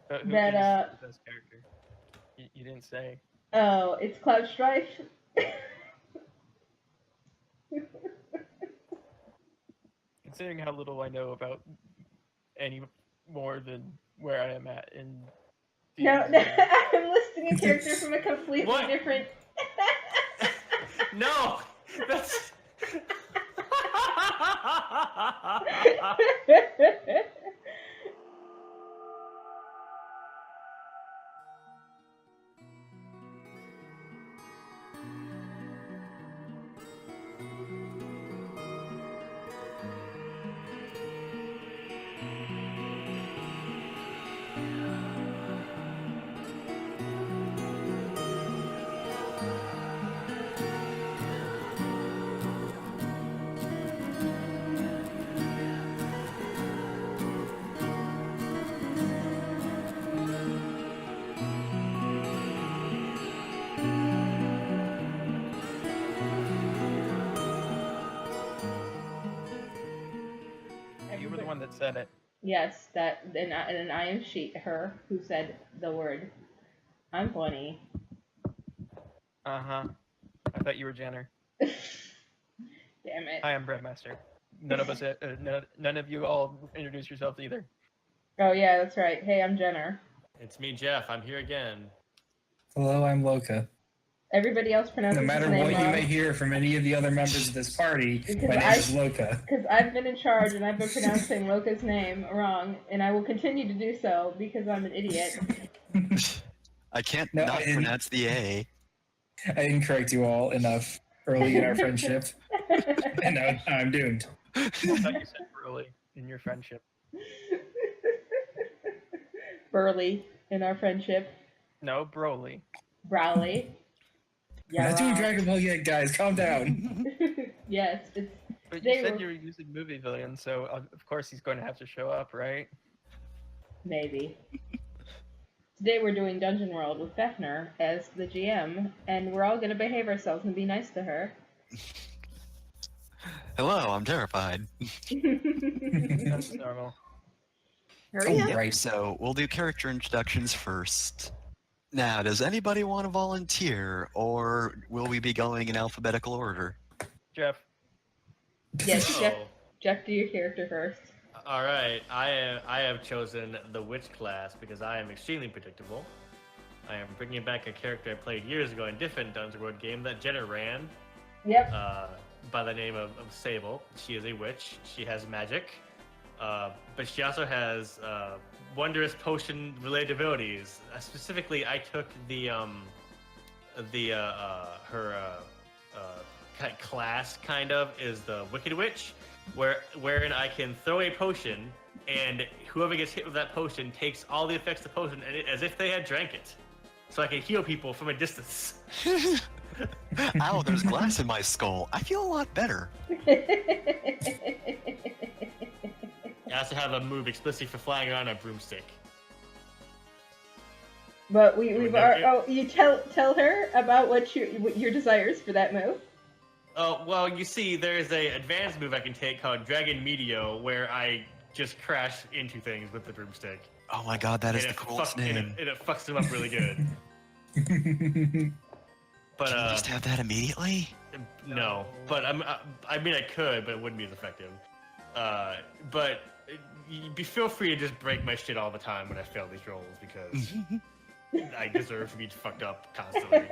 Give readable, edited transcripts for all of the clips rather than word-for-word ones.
Who that is the best character? You didn't say. oh, it's Cloud Strife. Considering how little I know about any more than where I am at in No, D&D. no, I'm listing a character from a completely What? different. No! That's... You were the one that said it. Yes, that and I am she, her, who said the word. I'm funny. Uh-huh. I thought you were Jenner. Damn it. Hi, I'm Breadmaster. None of us, none of you all introduced yourselves either. Oh yeah, that's right. Hey, I'm Jenner. It's me, Jeff. I'm here again. Hello, I'm Loka. Everybody else pronounces No matter his name what you wrong. may hear from any of the other members of this party, Because my name is Loka. Because I've been in charge and I've been pronouncing Loka's name wrong, and I will continue to do so because I'm an idiot. I can't No, not pronounce the A. I didn't correct you all enough early in our friendship, and now I'm doomed. I thought you said early in your friendship. Burley in our friendship. No, Broly. Browley. We're not doing wrong. Dragon Ball yet, guys. Calm down. Yes, it's But They you said were- you were using movie villains, so of course he's going to have to show up, right? maybe. Today we're doing Dungeon World with Fefner as the GM, and we're all going to behave ourselves and be nice to her. Hello, I'm terrified. That's normal. Hurry up. Right. So we'll do character introductions first. Now, does anybody want to volunteer, or will we be going in alphabetical order? Jeff. Yes, Oh. Jeff, do your character first. All right, I have chosen the witch class because I am extremely predictable. I am bringing back a character I played years ago in a different Dungeon World game that Jenna ran, Yep. by the name of Sable. She is a witch. She has magic, but she also has wondrous potion-related abilities. Specifically, I took her class kind of is the Wicked Witch, wherein I can throw a potion, and whoever gets hit with that potion takes all the effects of the potion as if they had drank it. So I can heal people from a distance. Ow, there's glass in my skull. I feel a lot better. I also have a move explicitly for flying around a broomstick. But we've you tell her about what your desires for that move. Oh, well, you see, there's a advanced move I can take called Dragon Meteor, where I just crash into things with the broomstick. Oh my god, that is And the coolest name. and it fucks them up really good. But Can you just have that immediately? no. But I mean, I could, but it wouldn't be as effective. But feel free to just break my shit all the time when I fail these rolls because I deserve to be fucked up constantly.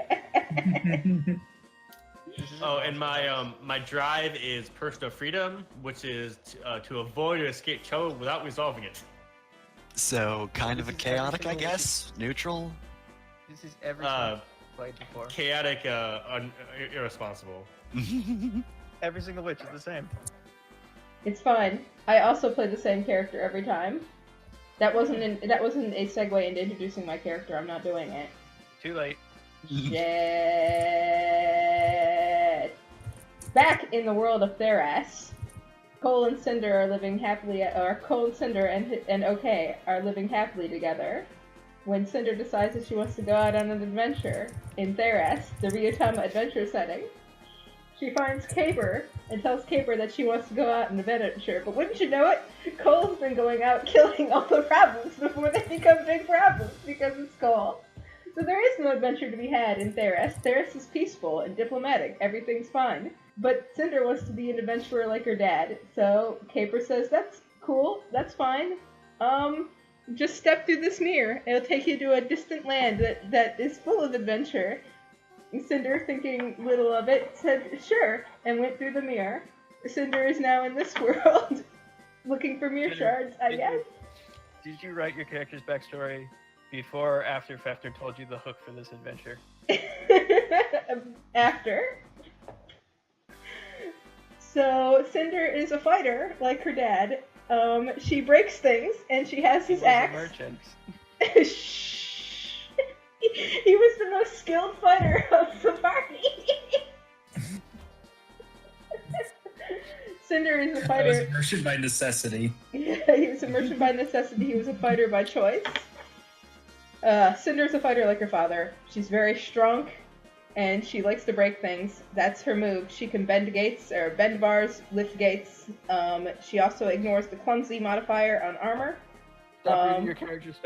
Oh, and my drive is personal freedom, which is to avoid or escape trouble without resolving it. So, kind of a This is every chaotic, I single guess? Neutral? This is everything I've played before. Chaotic, irresponsible. Every single witch is the same. It's fine. I also play the same character every time. That wasn't a segue into introducing my character. I'm not doing it. Too late. Shit. Back in the world of Theras, Cole and Cinder are living happily, or Cole and Cinder and OK are living happily together. When Cinder decides that she wants to go out on an adventure in Theras, the Ryutama adventure setting, She finds Caper and tells Caper that she wants to go out on an adventure. But wouldn't you know it, Cole's been going out killing all the problems before they become big problems because it's Cole. So there is no adventure to be had in Theros. Theros is peaceful and diplomatic. Everything's fine. But Cinder wants to be an adventurer like her dad. So Caper says, that's cool, that's fine. Just step through this mirror. It'll take you to a distant land that is full of adventure. Cinder, thinking little of it, said, sure, and went through the mirror. Cinder is now in this world, looking for mirror shards, I guess. Did you write your character's backstory before or after Fefner told you the hook for this adventure? After. So, Cinder is a fighter, like her dad. She breaks things, and she has his axe. A merchant. Shh. He was the most skilled fighter of the party. Cinder is a fighter. I was a merchant by necessity. Yeah, he was a merchant by necessity. He was a fighter by choice. Cinder's a fighter like her father. She's very strong, and she likes to break things. That's her move. She can bend gates, or bend bars, lift gates. She also ignores the clumsy modifier on armor. Stop reading your character's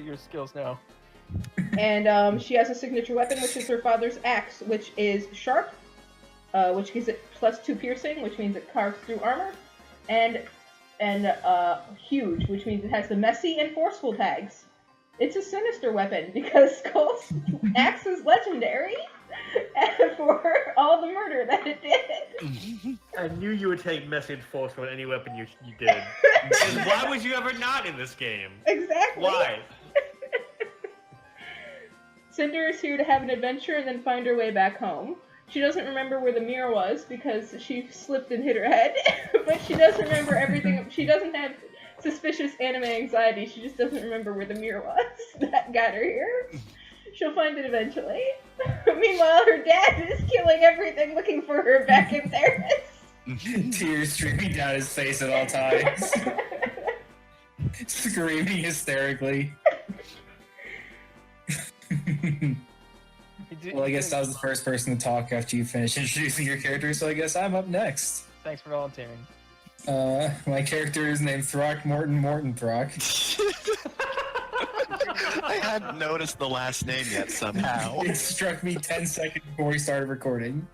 your skills now. And she has a signature weapon, which is her father's axe, which is sharp, which gives it +2 piercing, which means it carves through armor, and huge, which means it has the messy and forceful tags. It's a sinister weapon because Cole's axe is legendary for all the murder that it did. I knew you would take messy and forceful on any weapon you did. And why would you ever not in this game? Exactly. Why? Cinder is here to have an adventure and then find her way back home. She doesn't remember where the mirror was because she slipped and hit her head, but she does remember everything. She doesn't have suspicious anime anxiety, she just doesn't remember where the mirror was that got her here. She'll find it eventually. Meanwhile, her dad is killing everything looking for her back in Theros. Tears streaming down his face at all times. Screaming hysterically. Well, I guess I was the first person to talk after you finished introducing your character, so I guess I'm up next. Thanks for volunteering. My character is named Throckmorton Throck. I hadn't noticed the last name yet somehow. It struck me 10 seconds before we started recording.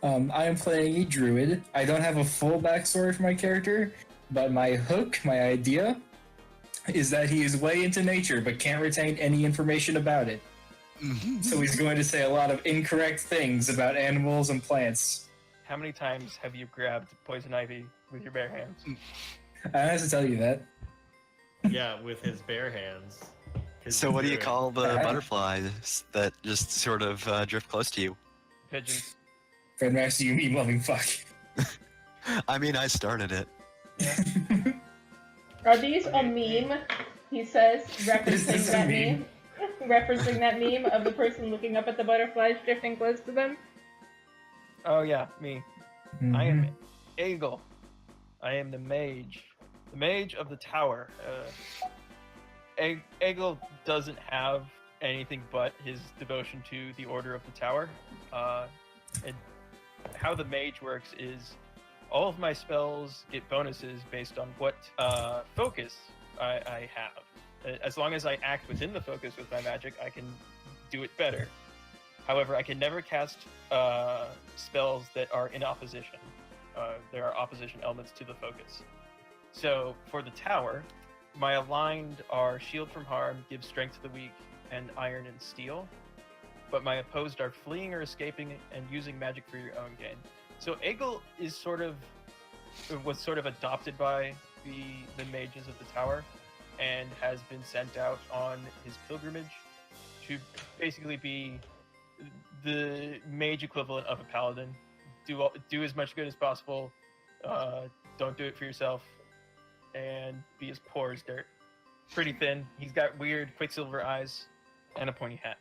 I am playing a druid. I don't have a full backstory for my character, but my hook, my idea, is that he is way into nature but can't retain any information about it. So he's going to say a lot of incorrect things about animals and plants. How many times have you grabbed poison ivy with your bare hands? I have to tell you that. Yeah, with his bare hands. So what do you call the butterflies that just sort of drift close to you? Pigeons. Fredmax, you mean loving fuck. I mean, I started it. Yeah. Are these a meme? He says, referencing Is a that meme? meme. Referencing that meme of the person looking up at the butterflies drifting close to them. Oh yeah, me. I am Egel. I am the mage. The mage of the tower. Egel doesn't have anything but his devotion to the Order of the Tower. And how the mage works is all of my spells get bonuses based on what focus I have. As long as I act within the focus with my magic, I can do it better. However, I can never cast spells that are in opposition. There are opposition elements to the focus. So for the tower, my aligned are Shield from Harm, Give Strength to the Weak, and Iron and Steel. But my opposed are Fleeing or Escaping and Using Magic for your own gain. So Egel was sort of adopted by the mages of the tower and has been sent out on his pilgrimage to basically be the mage equivalent of a paladin. Do as much good as possible. Don't do it for yourself, and be as poor as dirt. Pretty thin. He's got weird quicksilver eyes and a pointy hat.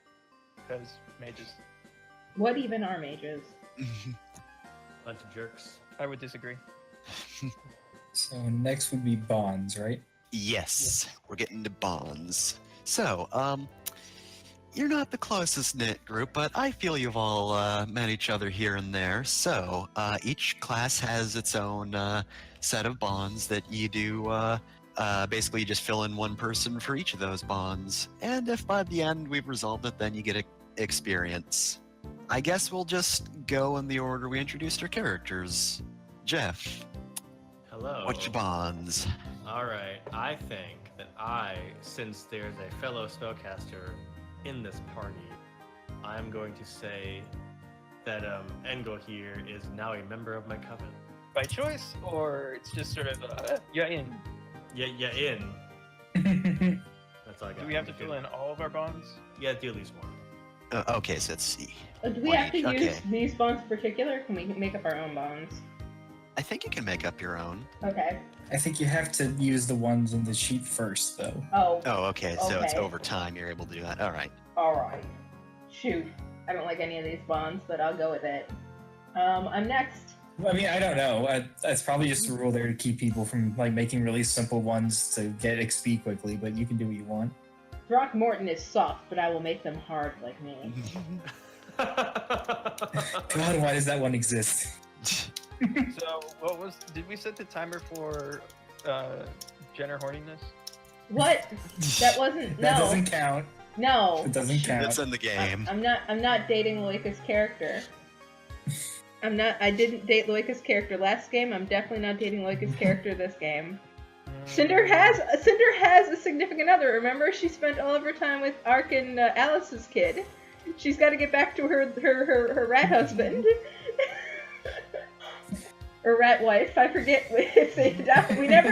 Because mages. What even are mages? Bunch of jerks. I would disagree. So next would be bonds, right? Yes, we're getting to bonds. So, you're not the closest knit group, but I feel you've all met each other here and there. So each class has its own set of bonds that you do. Basically, you just fill in one person for each of those bonds, and if by the end we've resolved it, then you get experience. I guess we'll just go in the order we introduced our characters. Jeff, Hello. what's your bonds? All right. I think that since there's a fellow spellcaster in this party, I'm going to say that Engo here is now a member of my coven. By choice, or it's just sort of yeah in? Yeah, in. That's all I got. Do we have to fill in all of our bonds? Yeah, do at least one. Okay, so let's see. Do we One have to each, use okay. these bonds in particular? Or can we make up our own bonds? I think you can make up your own. Okay. I think you have to use the ones in the sheet first, though. Oh. Oh, okay, so it's Okay. over time you're able to do that. All right. Alright. Shoot. I don't like any of these bonds, but I'll go with it. I'm next. I mean, I don't know. That's probably just a rule there to keep people from like making really simple ones to get XP quickly, but you can do what you want. Throckmorton is soft, but I will make them hard like me. God, why does that one exist? So did we set the timer for Jenner horniness? What? That wasn't. That No. doesn't count. No. It doesn't count. That's in the game. I'm not dating Loika's character. I didn't date Loika's character last game. I'm definitely not dating Loika's character this game. Cinder has a significant other. Remember, she spent all of her time with Ark and Alice's kid. She's got to get back to her rat husband. Or rat wife. I forget if they adopt. We never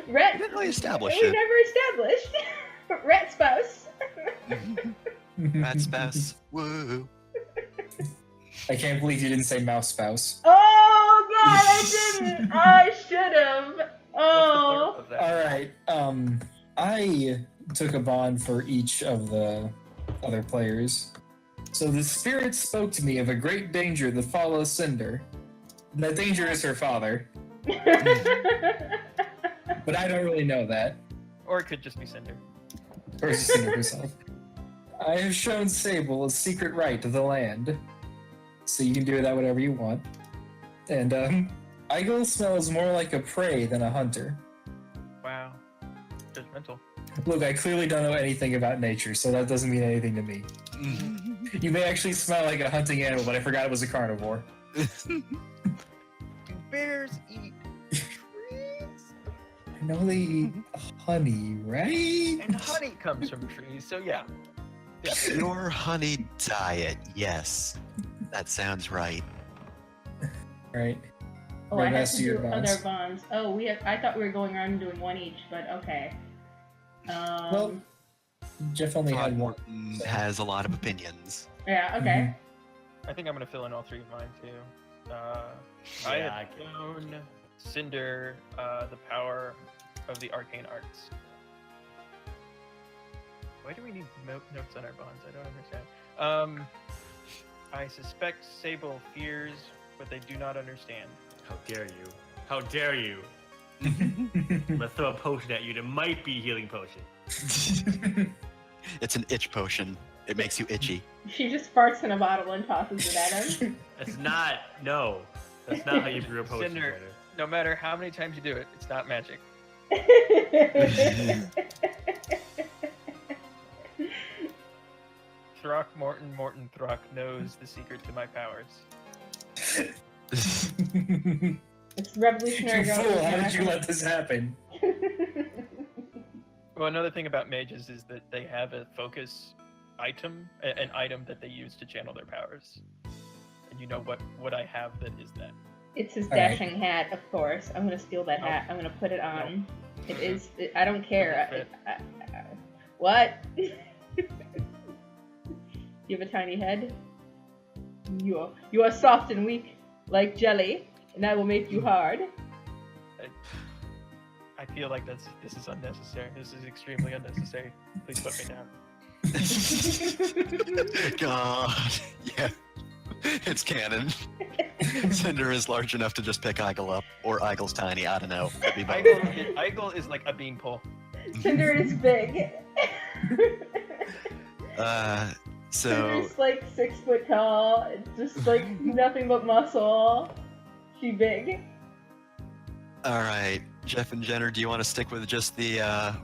rat. Didn't really establish We it. never established rat spouse. Rat spouse. Woo. I can't believe you didn't say mouse spouse. Oh God, I didn't. I should have. Oh. What's the plural of that? All right. I took a bond for each of the other players. So the spirit spoke to me of a great danger that follows Cinder. That danger is her father, but I don't really know that. Or it could just be Cinder. Or is it Cinder herself? I have shown Sable a secret right to the land, so you can do with that whatever you want. And Igel smells more like a prey than a hunter. Wow. Judgmental. Look, I clearly don't know anything about nature, so that doesn't mean anything to me. You may actually smell like a hunting animal, but I forgot it was a carnivore. Do bears eat trees? I know they eat honey, right? And honey comes from trees, so yeah. Yeah. Pure honey diet. Yes, that sounds right. Right. Oh, Right I have next to to do your bonds. other bonds. Oh, I thought we were going around and doing one each, but okay. Well, Jeff only had one. Throckmorton has a lot of opinions. Yeah. Okay. I think I'm gonna fill in all three of mine too. I Yeah, had known Cinder the power of the arcane arts. Why do we need notes on our bonds? I don't understand. I suspect Sable fears what they do not understand. How dare you? How dare you? I'm gonna throw a potion at you. It might be a healing potion. It's an itch potion. It makes you itchy. She just farts in a bottle and tosses it at him. That's not. No. That's not how you brew a potion. Cinder. Ryder. No matter how many times you do it, it's not magic. Morton Throck knows the secret to my powers. It's revolutionary. You Girl fool, how did you International. let this happen? Well, another thing about mages is that they have a focus item, an item that they use to channel their powers. And you know what I have that is that. It's his All right. dashing hat, of course. I'm gonna steal that Nope. hat. I'm gonna put it on. Nope. It is. I don't care. Doesn't fit. What? You have a tiny head. You are soft and weak, like jelly, and I will make you hard. I feel like this is unnecessary. This is extremely unnecessary. Please put me down. God, yeah, it's canon. Cinder is large enough to just pick Igel up, or Igel's tiny. I don't know. Could be both. Igel is like a beanpole. Cinder is big. So Cinder's like 6 foot tall, just like nothing but muscle. She big. all right, Jeff and Jenner, do you want to stick with just the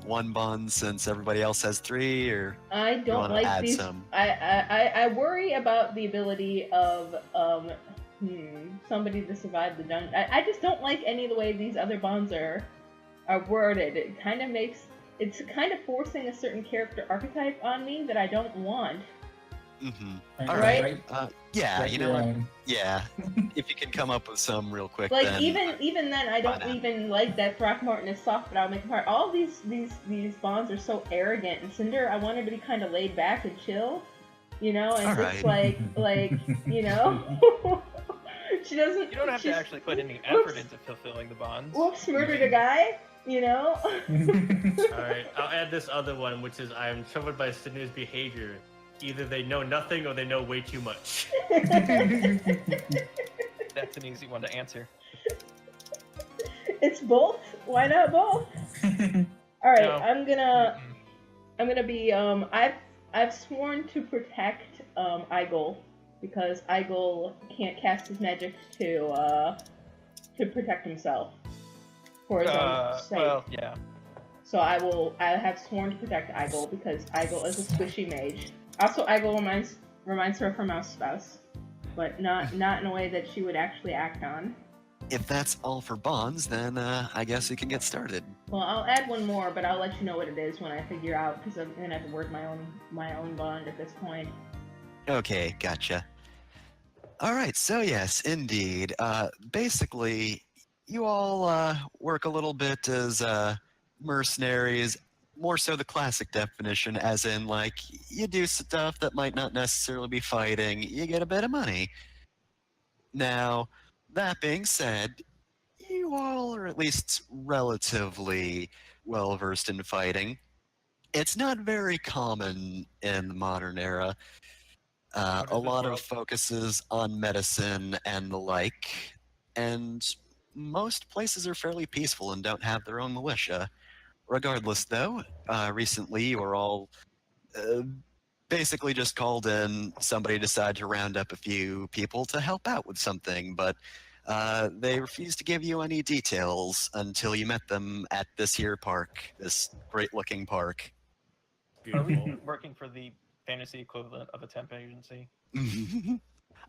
one bond since everybody else has 3, or I you don't want to like add these. some? I worry about the ability of somebody to survive the dungeon. I just don't like any of the way these other bonds are worded. It kind of makes it's kind of forcing a certain character archetype on me that I don't want. All Right? right. Yeah, Write you know your what? own. Yeah, if you can come up with some real quick, Like then even then, I don't Fine. even like that Throckmorton is soft, but I'll make him hard. All these bonds are so arrogant, and Cinder, I want her to be kind of laid back and chill, you know, and just Alright. like you know, she doesn't. You don't have to she's- actually put any effort into fulfilling the bonds. Whoops, murdered a guy, you know. Alright, I'll add this other one, which is I am troubled by Cinder's behavior. Either they know nothing or they know way too much. That's an easy one to answer. It's both. Why not both? All right, No. I'm gonna be I've sworn to protect Igel because Igel can't cast his magic to protect himself for his own sake. Well, yeah. So I have sworn to protect Igel because Igel is a squishy mage. Also, Igel reminds her of her mouse spouse, but not in a way that she would actually act on. if that's all for bonds, then I guess we can get started. Well, I'll add one more, but I'll let you know what it is when I figure out, because I'm gonna have to word my own bond at this point. Okay, gotcha. All right, so yes, indeed. Basically, you all work a little bit as mercenaries, more so the classic definition, as in, like, you do stuff that might not necessarily be fighting, you get a bit of money. Now, that being said, you all are at least relatively well versed in fighting. It's not very common in the modern era. How does A this lot world- of focuses on medicine and the like, and most places are fairly peaceful and don't have their own militia. Regardless, though, recently you were all basically just called in. Somebody decided to round up a few people to help out with something, but they refused to give you any details until you met them at this here park, this great-looking park. Are we Beautiful. working for the fantasy equivalent of a temp agency?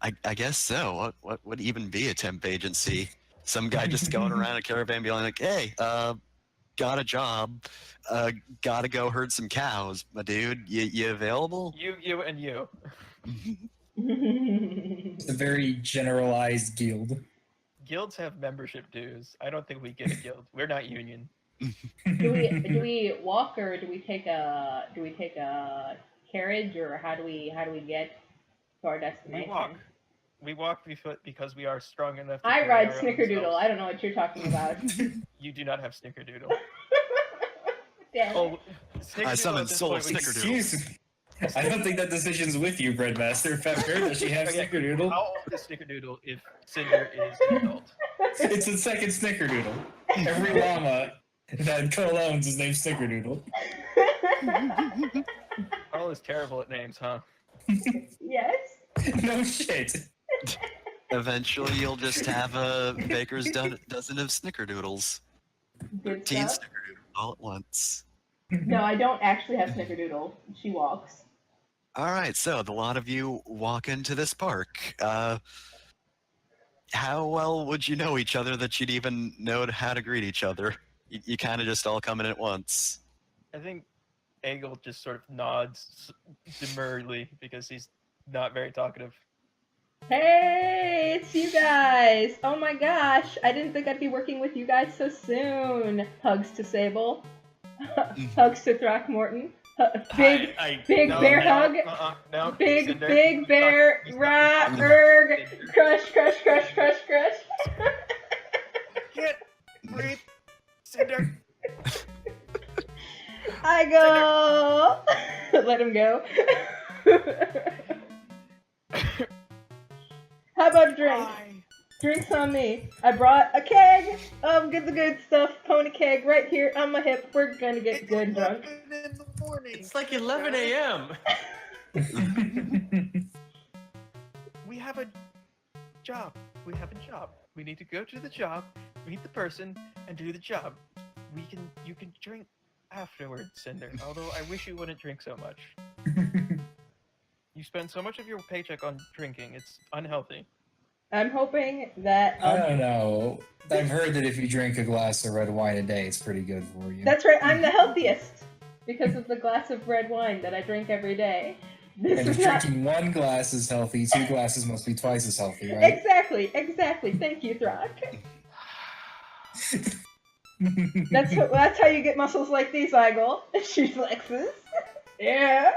I guess so. What would even be a temp agency? Some guy just going around a caravan being like, hey, got a job, gotta go herd some cows, my dude. You available? You, and you. It's a very generalized guild. Guilds have membership dues. I don't think we get a guild. We're not union. do we walk or do we take a carriage, or how do we get to our destination? We walk because we are strong enough to I carry ride our own Snickerdoodle. selves. I don't know what you're talking about. You do not have Snickerdoodle. Damn. Oh, Snickerdoodle I summon at this Soul point would- Snickerdoodle. Excuse me. I don't think that decision's with you, Breadmaster. If I've heard that she has Okay, Snickerdoodle, How old is Snickerdoodle if Cinder is an adult? it's the second Snickerdoodle. Every llama that Cole owns is named Snickerdoodle. Carl is terrible at names, huh? Yes. No shit. Eventually, you'll just have a baker's dozen of Snickerdoodles. Good 13 stuff. Snickerdoodles all at once. No, I don't actually have Snickerdoodle. She walks. All right, so the lot of you walk into this park. How well would you know each other that you'd even know how to greet each other? You kind of just all come in at once. I think Egil just sort of nods demurely because he's not very talkative. Hey, it's you guys! Oh my gosh, I didn't think I'd be working with you guys so soon. Hugs to Sable. Hugs to Throckmorton. Big No, bear no, hug. No, Big Cinder, big bear. he's Rah, not- erg. Cinder. Crush, crush, crush, crush, crush. Can't breathe. Cinder. I go. Let him go. How about a drink? Why? Drinks on me. I brought a keg of the good stuff. Pony keg right here on my hip. We're gonna get good drunk. In the morning. It's like 11 a.m. We have a job. We have a job. We need to go to the job, meet the person, and do the job. You can drink afterwards, Cinder. Although I wish you wouldn't drink so much. You spend so much of your paycheck on drinking. It's unhealthy. I'm hoping that I don't know. I've heard that if you drink a glass of red wine a day, it's pretty good for you. That's right. I'm the healthiest because of the glass of red wine that I drink every day. This And is if not drinking one glass is healthy, 2 glasses must be twice as healthy, right? exactly. Thank you, Throck. That's how you get muscles like these, Igel. She flexes. Yeah.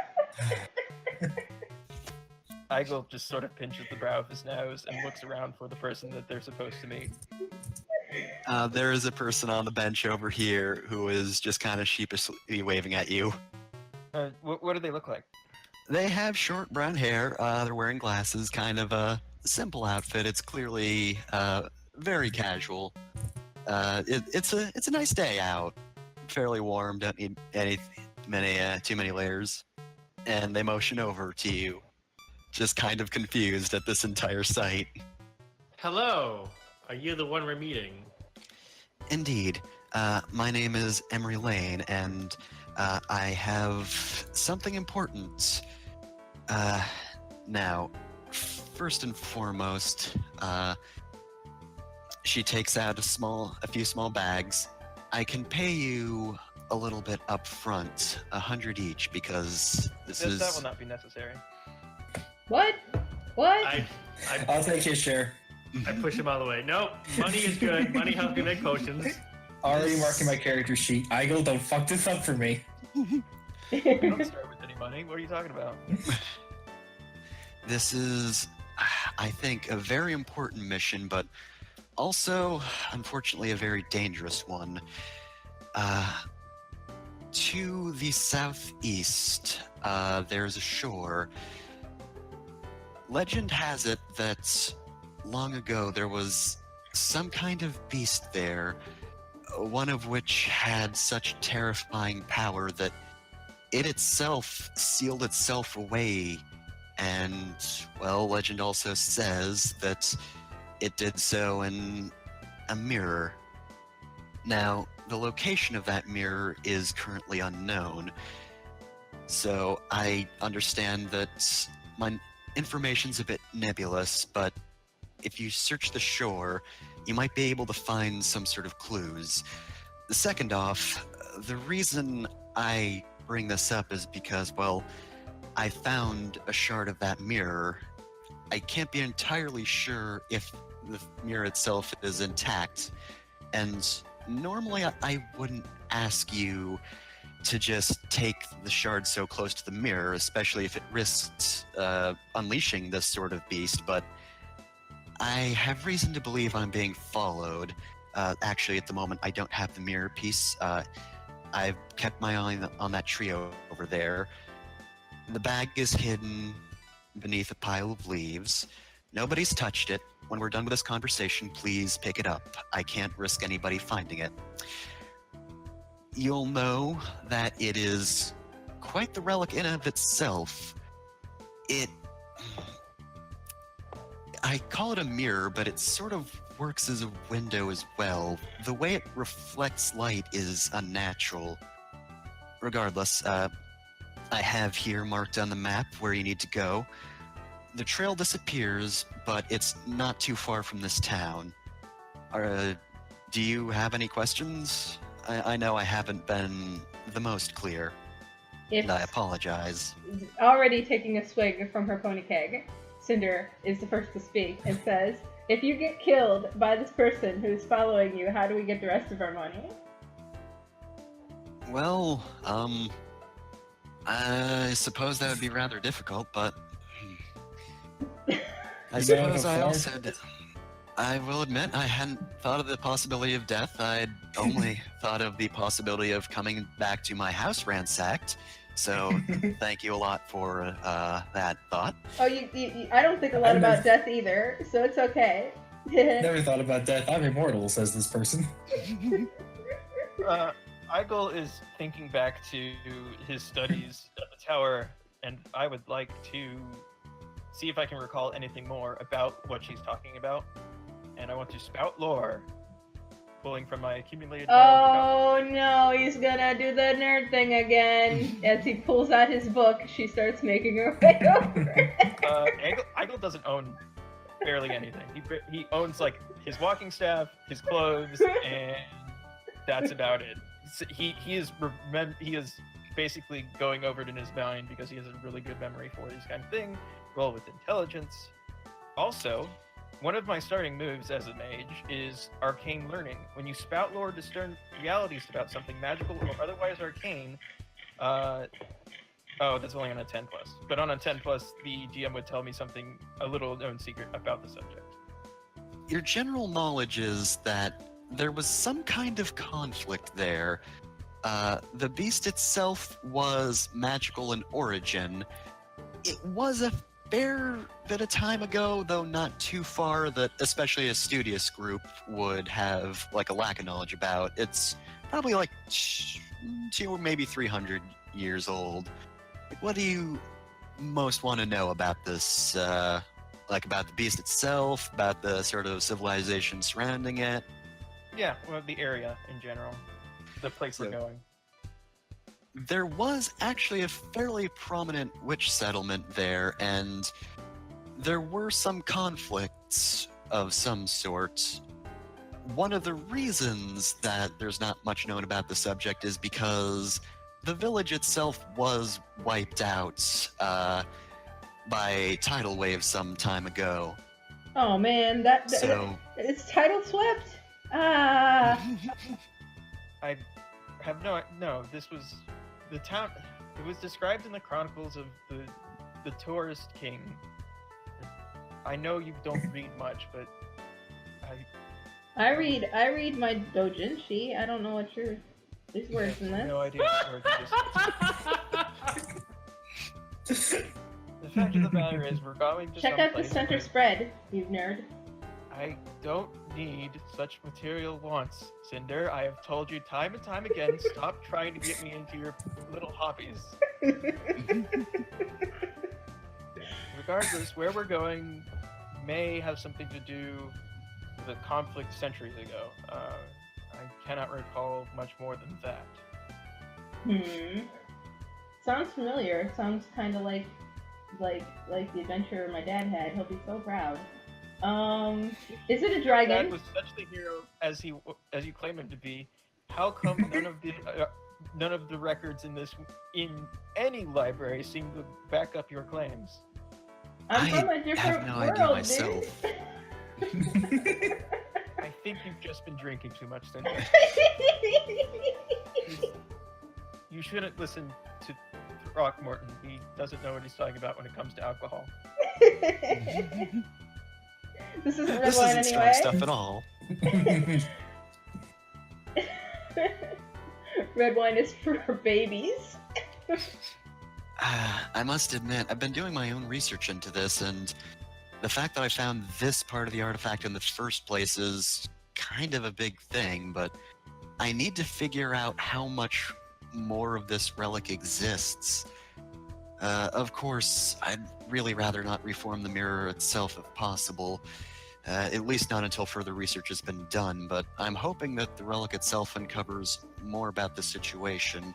Igel just sort of pinches the brow of his nose and looks around for the person that they're supposed to meet. There is a person on the bench over here who is just kind of sheepishly waving at you. What do they look like? They have short brown hair. They're wearing glasses. Kind of a simple outfit. It's clearly very casual. It's a nice day out. Fairly warm. Don't need too many layers. And they motion over to you, just kind of confused at this entire sight. Hello. Are you the one we're meeting? Indeed. My name is Emery Lane, and I have something important. Now, first and foremost, she takes out a few small bags. I can pay you a little bit up front, 100 each, because That will not be necessary. What? What? I'll take his share. I push him out of the way. Nope. Money is good. Money helps me make potions. Already marking my character sheet. Igel, don't fuck this up for me. I don't start with any money. What are you talking about? This is, I think, a very important mission, but also, unfortunately, a very dangerous one. To the southeast, there's a shore. Legend has it that long ago there was some kind of beast there, one of which had such terrifying power that it itself sealed itself away. And, well, legend also says that it did so in a mirror. Now, the location of that mirror is currently unknown. So I understand that my information's a bit nebulous, but if you search the shore, you might be able to find some sort of clues. Second off, the reason I bring this up is because, well, I found a shard of that mirror. I can't be entirely sure if the mirror itself is intact, and normally I wouldn't ask you to just take the shard so close to the mirror, especially if it risked unleashing this sort of beast, but I have reason to believe I'm being followed. Actually, at the moment, I don't have the mirror piece. I've kept my eye on that trio over there. The bag is hidden beneath a pile of leaves. Nobody's touched it. When we're done with this conversation, please pick it up. I can't risk anybody finding it. You'll know that it is quite the relic in of itself. I call it a mirror, but it sort of works as a window as well. The way it reflects light is unnatural. Regardless, I have here marked on the map where you need to go. The trail disappears, but it's not too far from this town. Do you have any questions? I know I haven't been the most clear, and I apologize. Already taking a swig from her pony keg, Cinder is the first to speak and says, "If you get killed by this person who's following you, how do we get the rest of our money?" Well, I suppose that would be rather difficult, but I Is that suppose like a I form? also I will admit I hadn't thought of the possibility of death. I'd only thought of the possibility of coming back to my house ransacked. So thank you a lot for that thought. Oh, I don't think a lot I've about never- death either, so it's okay. Never thought about death. I'm immortal, says this person. Igel is thinking back to his studies at the tower and I would like to see if I can recall anything more about what she's talking about. And I want to spout lore, pulling from my accumulated knowledge about. Oh no, he's gonna do the nerd thing again. As he pulls out his book, she starts making her way over. Eigel doesn't own barely anything. He owns like his walking staff, his clothes, and that's about it. So he is basically going over it in his mind because he has a really good memory for this kind of thing. Roll with intelligence. Also, one of my starting moves as a mage is arcane learning. When you spout lore, discern realities about something magical or otherwise arcane. Oh, that's only on a 10+. But on a 10+, the GM would tell me something, a little known secret about the subject. Your general knowledge is that there was some kind of conflict there. The beast itself was magical in origin. It was a fair bit of time ago, though not too far that especially a studious group would have like a lack of knowledge about. It's probably like 2 or maybe 300 years old. What do you most want to know about this, like about the beast itself, about the sort of civilization surrounding it? Yeah, well, the area in general. The place we're going. There was actually a fairly prominent witch settlement there, and there were some conflicts of some sort. One of the reasons that there's not much known about the subject is because the village itself was wiped out by tidal wave some time ago. Oh man, So it's tidal swept. Ah. I have no. This was the town. It was described in the chronicles of the tourist king. I know you don't read much, but I read my doujinshi. I don't know what there's words in this. No idea what words you just. The fact of the matter is, we're going to Check out the someplace center where spread, you nerd. I don't need such material wants, Cinder. I have told you time and time again, stop trying to get me into your little hobbies. Regardless, where we're going may have something to do with a conflict centuries ago. I cannot recall much more than that. Sounds familiar. Sounds kind of like the adventure my dad had. He'll be so proud. Is it a dragon? Dad was such the hero as you claim him to be. How come none of the records in any library seem to back up your claims? I'm from a different have no world, idea myself. dude. I think you've just been drinking too much, Cinder. You shouldn't listen to Throckmorton. He doesn't know what he's talking about when it comes to alcohol. This isn't red This wine isn't anyway. strong stuff at all. Red wine is for babies. I must admit, I've been doing my own research into this, and the fact that I found this part of the artifact in the first place is kind of a big thing, but I need to figure out how much more of this relic exists. Of course, I'd really rather not reform the mirror itself if possible, at least not until further research has been done, but I'm hoping that the relic itself uncovers more about the situation.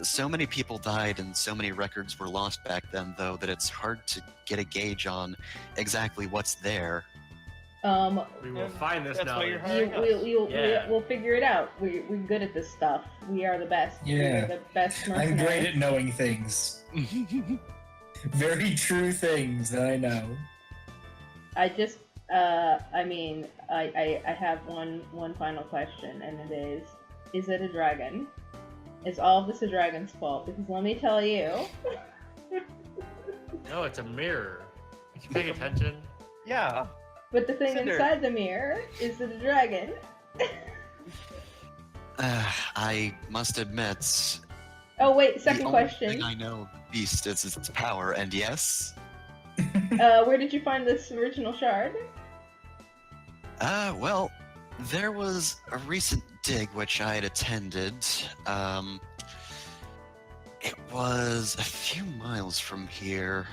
So many people died and so many records were lost back then, though, that it's hard to get a gauge on exactly what's there. We will find this That's why knowledge. you're hiring us. We'll figure it out. We're good at this stuff. We are the best. We Yeah. are the best mercenaries. I'm great at knowing things. Very true things that I know. I just, I mean, I have one final question, and it is it a dragon? Is all of this a dragon's fault? Because let me tell you. No, it's a mirror. Did you pay attention? Yeah. But the thing Cinder. inside the mirror, is it a dragon? I must admit, Oh wait, the second only question. thing I know of the beast is its power, and yes, Where did you find this original shard? well, there was a recent dig which I had attended. It was a few miles from here.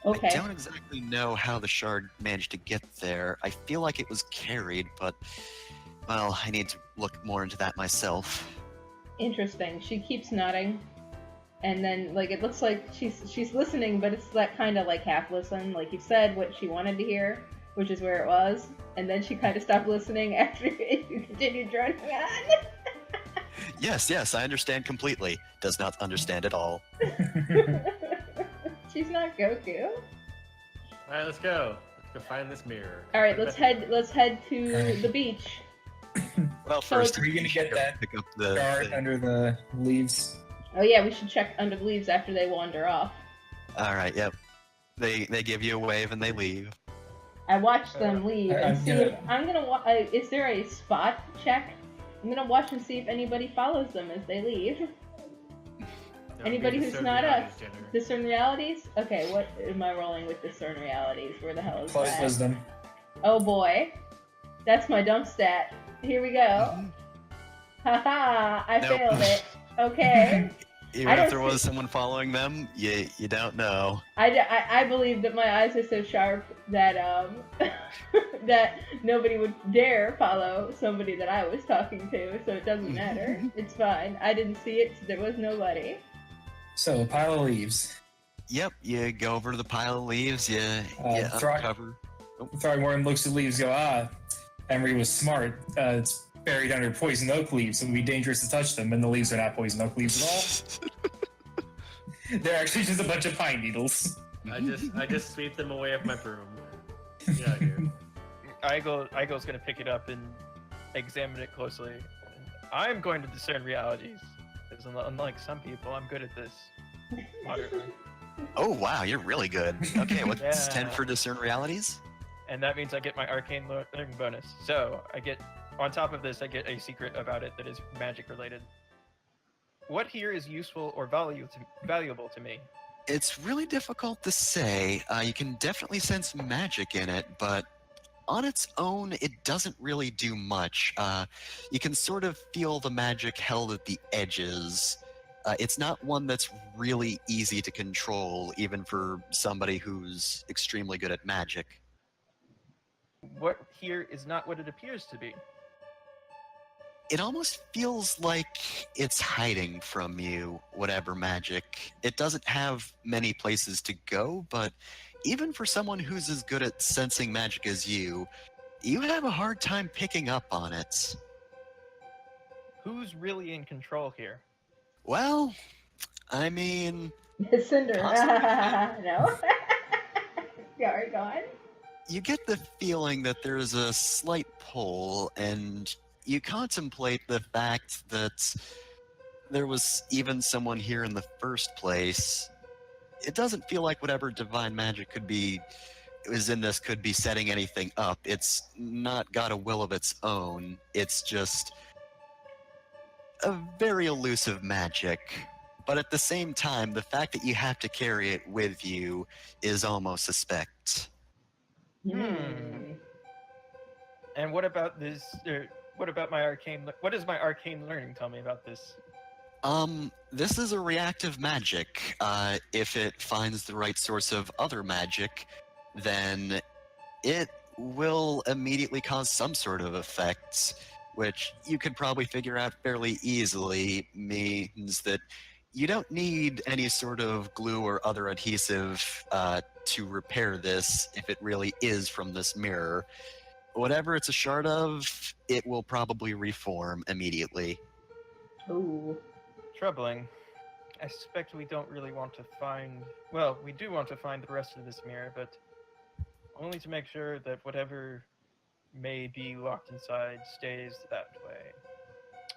I Okay. don't exactly know how the shard managed to get there. I feel like it was carried, but, well, I need to look more into that myself. Interesting. She keeps nodding, and then like it looks like she's listening, but it's that kind of like half listen. Like you said what she wanted to hear, which is where it was, and then she kind of stopped listening after you continued droning on. Yes, I understand completely. Does not understand at all. She's not Goku. All right, let's go. Let's go find this mirror. All right, let's head to the beach. Well, So first, are you gonna get that pick up the Shard thing. under the leaves. Oh yeah, we should check under the leaves after they wander off. All right, yep. They give you a wave and they leave. I watch them leave and I'm see gonna- if I'm gonna. Is there a spot check? I'm gonna watch and see if anybody follows them as they leave. That would Anybody be who's discern not realities, us. Jenner. Discern realities? Okay, what am I rolling with discern realities? Where the hell is Plus that? wisdom. Oh boy. That's my dump stat. Here we go. Haha, I Nope. failed it. Okay. Even I if don't there was see- someone following them, you don't know. I believe that my eyes are so sharp that that nobody would dare follow somebody that I was talking to, so it doesn't matter. It's fine. I didn't see it, so there was nobody. So, a pile of leaves. Yep, you go over to the pile of leaves, you Throck- uncover. Throgmorton looks at the leaves and go, Emery was smart. It's buried under poison oak leaves. It would be dangerous to touch them, and the leaves are not poison oak leaves at all. They're actually just a bunch of pine needles. I just sweep them away with my broom. Get out of here. Igo's gonna pick it up and examine it closely. I'm going to discern realities. Because unlike some people, I'm good at this. Moderately. Oh wow, you're really good. Okay, what's Yeah. 10 for discern realities? And that means I get my arcane learning bonus. So I get, on top of this, I get a secret about it that is magic related. What here is useful or valuable to me? It's really difficult to say. You can definitely sense magic in it, but on its own, it doesn't really do much. You can sort of feel the magic held at the edges. It's not one that's really easy to control, even for somebody who's extremely good at magic. What here is not what it appears to be. It almost feels like it's hiding from you, whatever magic. It doesn't have many places to go, but even for someone who's as good at sensing magic as you have a hard time picking up on it. Who's really in control here? Well, I mean, Cinder. Possibly. No. Sorry, go on. you get the feeling that there's a slight pull, and you contemplate the fact that there was even someone here in the first place. It doesn't feel like whatever divine magic could be setting anything up. It's not got a will of its own. It's just a very elusive magic. But at the same time, the fact that you have to carry it with you is almost suspect. And what about this? What about my arcane? What does my arcane learning tell me about this? This is a reactive magic. If it finds the right source of other magic, then it will immediately cause some sort of effect, which you could probably figure out fairly easily. Means that you don't need any sort of glue or other adhesive to repair this if it really is from this mirror. Whatever it's a shard of, it will probably reform immediately. Ooh. Troubling. I suspect we don't really want to find. Well, we do want to find the rest of this mirror, but only to make sure that whatever may be locked inside stays that way.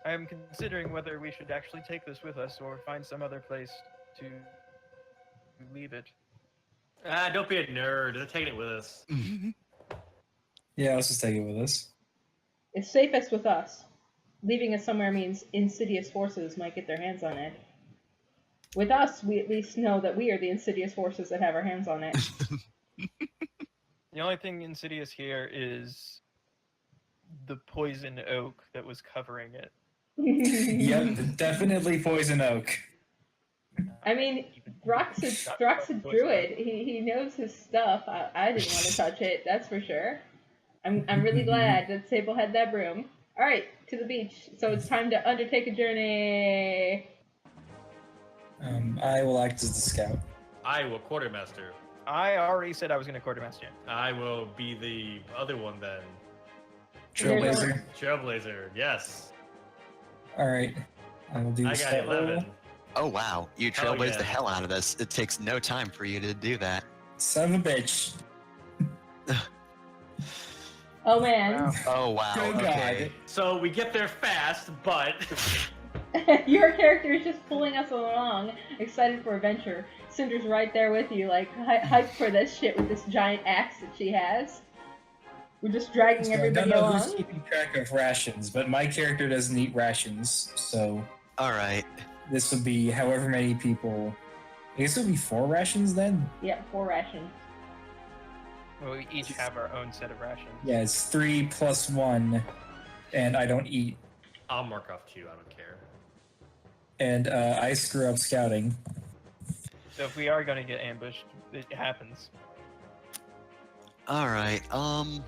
I am considering whether we should actually take this with us or find some other place to leave it. Don't be a nerd. They're taking it with us. Yeah, let's just take it with us. It's safest with us. Leaving it somewhere means insidious forces might get their hands on it. With us, we at least know that we are the insidious forces that have our hands on it. The only thing insidious here is the poison oak that was covering it. Yep, definitely poison oak. I mean, Throck's a druid. He knows his stuff. I didn't want to touch it, that's for sure. I'm really glad that Sable had that broom. Alright, to the beach. So it's time to undertake a journey. I will act as the scout. I will quartermaster. I already said I was going to quartermaster. I will be the other one then. Trailblazer. Trailblazer, yes. Alright. I will do the I got scout roll. 11. Oh wow, you Hell trailblaze yeah. the hell out of this. It takes no time for you to do that. Son of a bitch. Oh man. Wow. Oh wow. Good Okay. So we get there fast, but Your character is just pulling us along, excited for adventure. Cinder's right there with you, like hyped for this shit with this giant axe that she has. We're just dragging So I don't everybody know who's along. keeping track of rations, but my character doesn't eat rations, so All right. this would be however many people. I guess it would be 4 rations then? Yeah, 4 rations. Well, we each have our own set of rations. Yeah, it's 3 plus 1, and I don't eat. I'll mark off 2. I don't care. And I screw up scouting. So if we are going to get ambushed, it happens. All right. You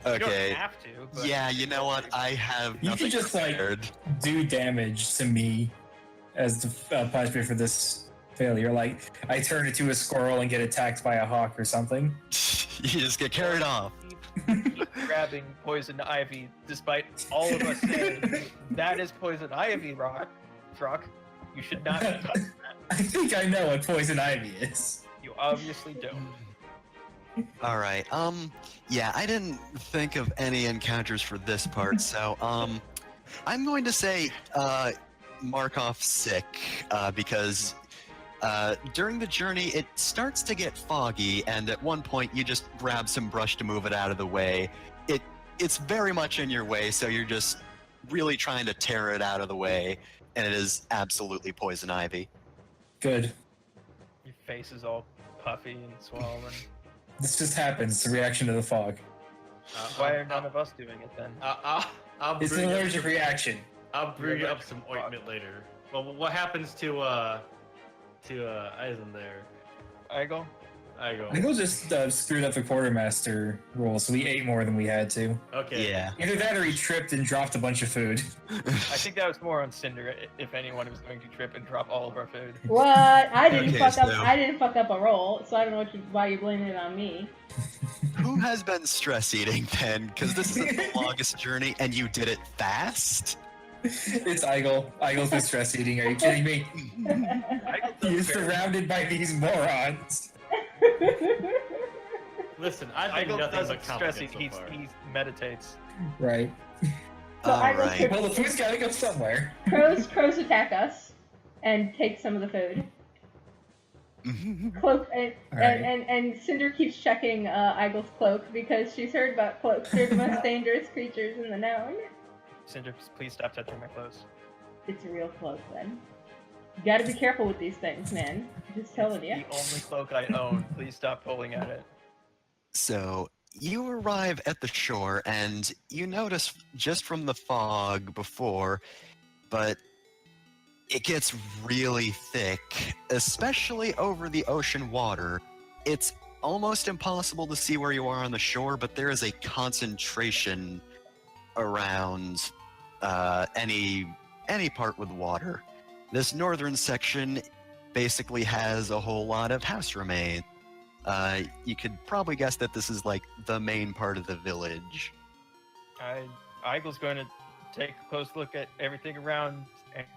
don't Okay. have to. But Yeah, you know what? I have You nothing could just, like- prepared. Do damage to me as the punishment for this failure. Like, I turn into a squirrel and get attacked by a hawk or something. You just get carried off. Keep grabbing poison ivy, despite all of us saying that is poison ivy, Rock. You should not be touching that. I think I know what poison ivy is. You obviously don't. All right. Yeah, I didn't think of any encounters for this part, so I'm going to say mark off sick because during the journey it starts to get foggy, and at one point you just grab some brush to move it out of the way. It's very much in your way, so you're just really trying to tear it out of the way, and it is absolutely poison ivy. Good. Your face is all puffy and swollen. This just happens. It's a reaction to the fog. Why are none of us doing it then? I'll It's an bring allergic up, reaction. I'll bring You're up allergic some to fog. ointment later. Well, what happens to Eisen there? Igel? I go. I think we'll just screwed up the quartermaster roll, so we ate more than we had to. Okay. Yeah. Either that or he tripped and dropped a bunch of food. I think that was more on Cinder, if anyone was going to trip and drop all of our food. What? I didn't Okay, fuck up. so- I didn't fuck up a roll, so I don't know why you're blaming it on me. Who has been stress eating then? Because this isn't the longest journey, and you did it fast. It's Igel. Igel's been stress eating. Are you kidding me? Igel does He's very- surrounded by these morons. Listen, I've been Igel nothing doesn't but stress confident eat, so far. he meditates. Right. So All I will right. Well, the food's gotta go somewhere. Crows attack us and take some of the food. Cloak and Cinder keeps checking Igel's cloak because she's heard about cloaks. They're the most dangerous creatures in the known. Cinder, please stop touching my clothes. It's a real cloak then. You gotta be careful with these things, man. I'm just telling you. The only cloak I own. Please stop pulling at it. So you arrive at the shore, and you notice just from the fog before, but it gets really thick, especially over the ocean water. It's almost impossible to see where you are on the shore, but there is a concentration around any part with water. This northern section basically has a whole lot of house remains. You could probably guess that this is like the main part of the village. Igel's going to take a close look at everything around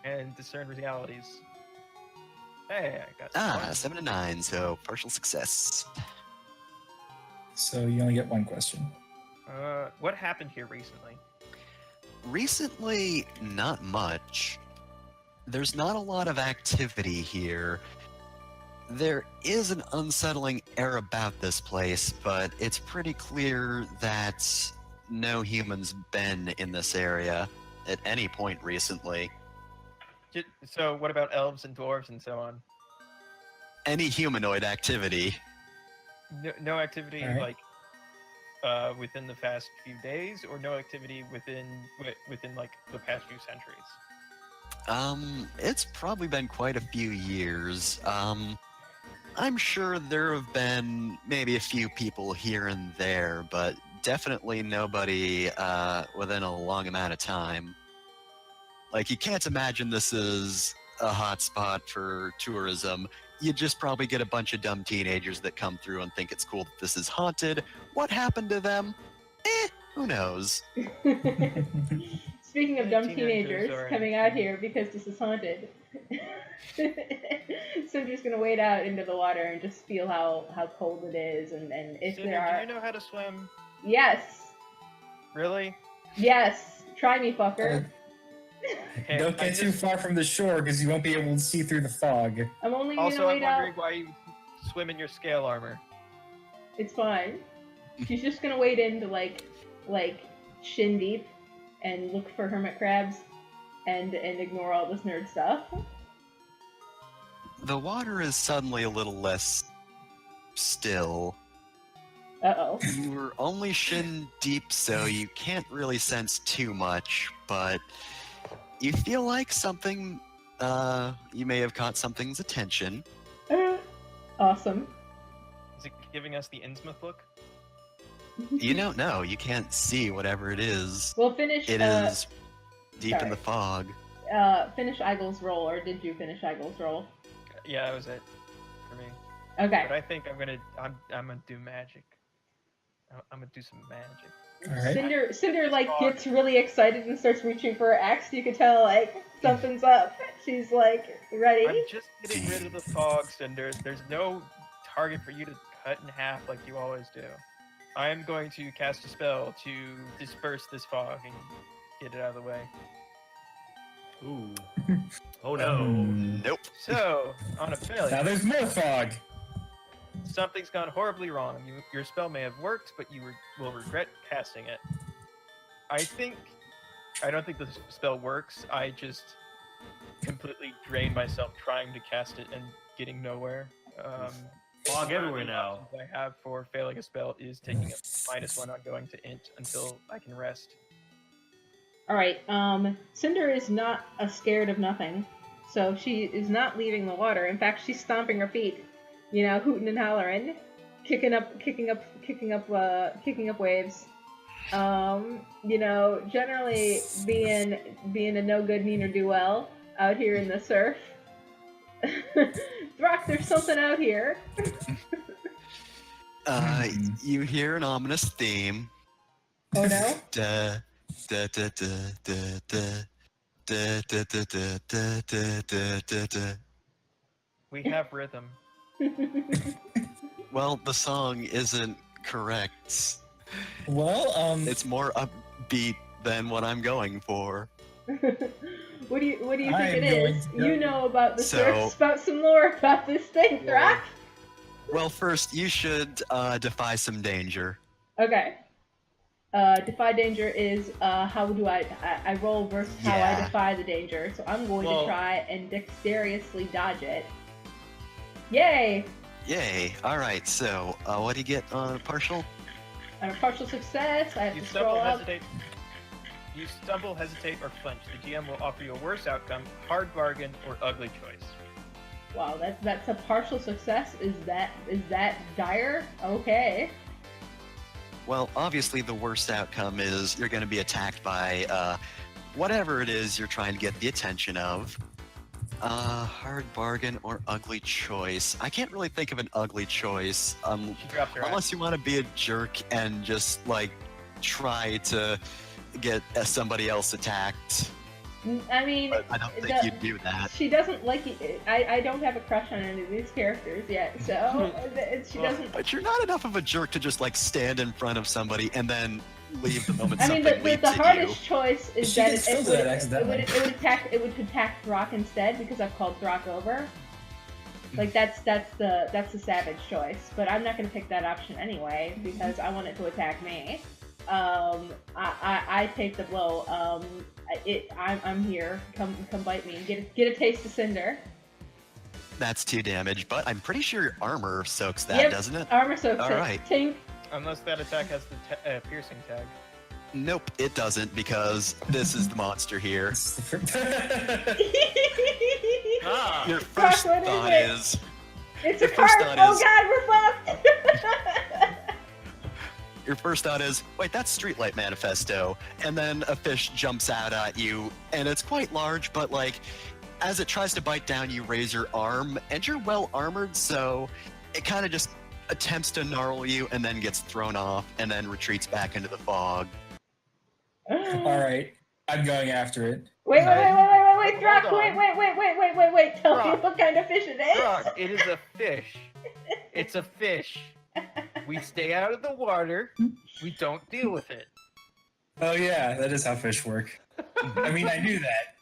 and discern realities. Hey, I got one. 7 to 9, so partial success. So you only get one question. What happened here recently? Recently, not much. There's not a lot of activity here. There is an unsettling air about this place, but it's pretty clear that no human's been in this area at any point recently. So what about elves and dwarves and so on? Any humanoid activity. No activity Alright. like within the past few days, or no activity within like the past few centuries. It's probably been quite a few years. I'm sure there have been maybe a few people here and there, but definitely nobody within a long amount of time. Like, you can't imagine this is a hot spot for tourism. You just probably get a bunch of dumb teenagers that come through and think it's cool that this is haunted. What happened to them? Who knows? Speaking of dumb Teenagers teenagers are coming out here because this is haunted, so I'm just gonna wade out into the water and just feel how cold it is, and if Cinder, there are. do you know how to swim? Yes, Really? yes, try me, fucker. Okay, Don't get too far from the shore because you won't be able to see through the fog. I'm only gonna Also, I'm wade out. wondering why you swim in your scale armor. It's fine. She's just gonna wade into like shin deep and look for hermit crabs and ignore all this nerd stuff. The water is suddenly a little less still. Uh-oh. You were only shin deep, so you can't really sense too much, but you feel like something, you may have caught something's attention. Awesome. Is it giving us the Innsmouth look? You don't know. You can't see whatever it is. Well, finish. It is deep in sorry. the fog. Finish Eigel's roll, or did you finish Eigel's roll? Yeah, that was it for me. Okay. But I think I'm gonna do magic. I'm gonna do some magic. All right. Cinder like gets really excited and starts reaching for her axe. You can tell like something's up. She's like ready. I'm just getting rid of the fog, Cinder. There's no target for you to cut in half like you always do. I am going to cast a spell to disperse this fog and get it out of the way. Ooh. Oh no. Nope. So, on a Now failure, there's more fog. something's gone horribly wrong. Your spell may have worked, but you will regret casting it. I don't think the spell works. I just completely drained myself trying to cast it and getting nowhere. Fog one of everywhere the now. options I have for failing a spell is taking a -1 on going to int until I can rest. All right. Cinder is not scared of nothing, so she is not leaving the water. In fact, she's stomping her feet, hooting and hollering, kicking up waves. Generally being a no good neither do well out here in the surf. Throck, there's something out here. You hear an ominous theme. Oh no. Da, da, da, da, da, da, da, da, da, da, da, da, da, da. We have rhythm. Well, the song isn't correct. Well, It's more upbeat than what I'm going for. What do you think I'm it going is? to You go- know about the So- surf. Spout some lore about this thing, Throck. Well, first, you should defy some danger. Okay. Defy danger is how do I roll versus how I Yeah. defy the danger. So I'm going Well- to try and dexterously dodge it. Yay! Yay. Alright, so what do you get on partial? I'm a partial success. I have You to scroll stumble, up. hesitate. You stumble, hesitate, or flinch. The GM will offer you a worse outcome, hard bargain, or ugly choice. Wow, that's a partial success. Is that dire? Okay. Well, obviously, the worst outcome is you're going to be attacked by whatever it is you're trying to get the attention of. Hard bargain or ugly choice. I can't really think of an ugly choice. She dropped her Unless you want to be a jerk and just like try to get somebody else attacked. I mean, But I don't think you'd do that. she doesn't like it. I don't have a crush on any of these characters yet, so she doesn't. But you're not enough of a jerk to just like stand in front of somebody and then leave the moment I mean, something the leaps at hardest choice is She that can still do that accidentally. it would attack Throck instead because I've called Throck over. Like that's the savage choice, but I'm not gonna pick that option anyway because I want it to attack me. I take the blow. I'm here. Come bite me and get a taste of cinder. That's 2 damage, but I'm pretty sure your armor soaks that, Yep. doesn't it? Armor soaks All it. right. Tink. Unless that attack has the piercing tag. Nope, it doesn't, because this is the monster here. Ah, Your Brock, first what is thought it? is... It's Your a first carp! thought Oh is- god, we're fucked! Your first thought is, wait, that's Streetlight Manifesto. And then a fish jumps out at you, and it's quite large, but like, as it tries to bite down, you raise your arm, and you're well armored, so it kind of just attempts to gnarl you and then gets thrown off and then retreats back into the fog. All right, I'm going after it. Wait, Hold Brock, on. wait. Tell me Brock. what kind of fish it is. Brock, it is a fish. It's a fish. We stay out of the water. We don't deal with it. Oh yeah, that is how fish work. I mean, I knew that.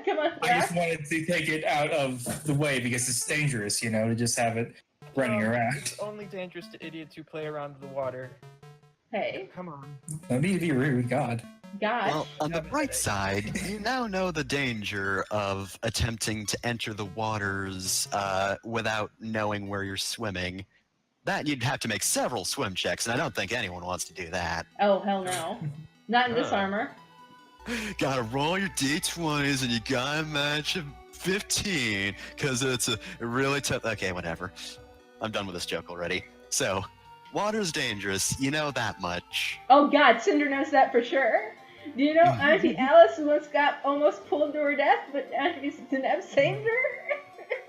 Come on, I just Brock. wanted to take it out of the way because it's dangerous, you know, to just have it running around. It's only dangerous to idiots who play around in the water. Hey, Come on. No need to be rude, God. God. Well, on the Have a bright headache. side, you now know the danger of attempting to enter the waters without knowing where you're swimming. That you'd have to make several swim checks, and I don't think anyone wants to do that. Oh, hell no. Not in this armor. Gotta roll your d20s, and you gotta match a 15, because it's a really tough... Okay, whatever. I'm done with this joke already. So, water's dangerous, you know that much. Oh god, Cinder knows that for sure. Do you know Auntie Alice once got almost pulled to her death, but Auntie Zineb saved her?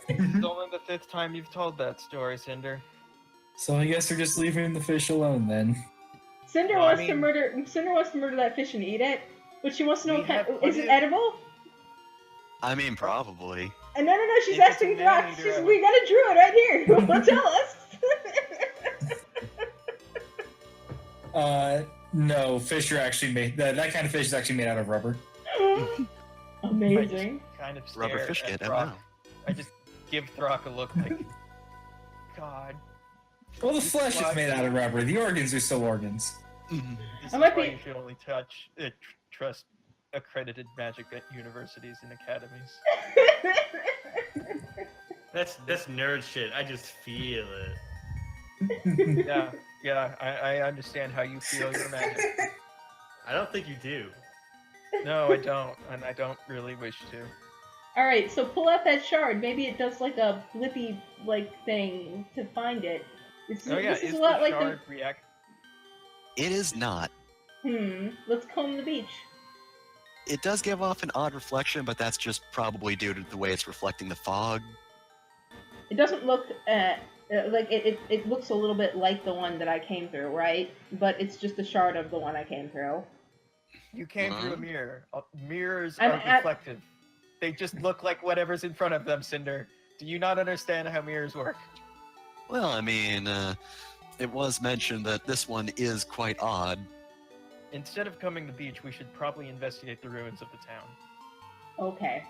It's only the 5th time you've told that story, Cinder. So I guess we're just leaving the fish alone then. Cinder Well, I wants to mean- murder that fish and eat it, but she wants to know We what kind, have is plenty it of- edible? I mean, probably. No, she's If it's asking a Brock. man-eater, We got a druid right here who will tell us. No, fish are actually made. That kind of fish is actually made out of rubber. Amazing. Kind of stare Rubber fish at kid, oh Throck. wow. I just give Throck a look like, God. Well, the flesh is made out of rubber. The organs are still organs. This I is might why be- you should only trust accredited magic at universities and academies. that's nerd shit. I just feel it. Yeah, I understand how you feel your magic. I don't think you do. No, I don't, and I don't really wish to. Alright, so pull out that shard. Maybe it does like a blippy like thing to find it. This Oh yeah, is is a lot the like shard react? It is not. Let's comb the beach. It does give off an odd reflection, but that's just probably due to the way it's reflecting the fog. It doesn't look like it looks a little bit like the one that I came through, right? But it's just a shard of the one I came through. You came through a mirror. Mirrors I'm are at- reflective. They just look like whatever's in front of them, Cinder. Do you not understand how mirrors work? Well, I mean, it was mentioned that this one is quite odd. Instead of combing the beach, we should probably investigate the ruins of the town. Okay.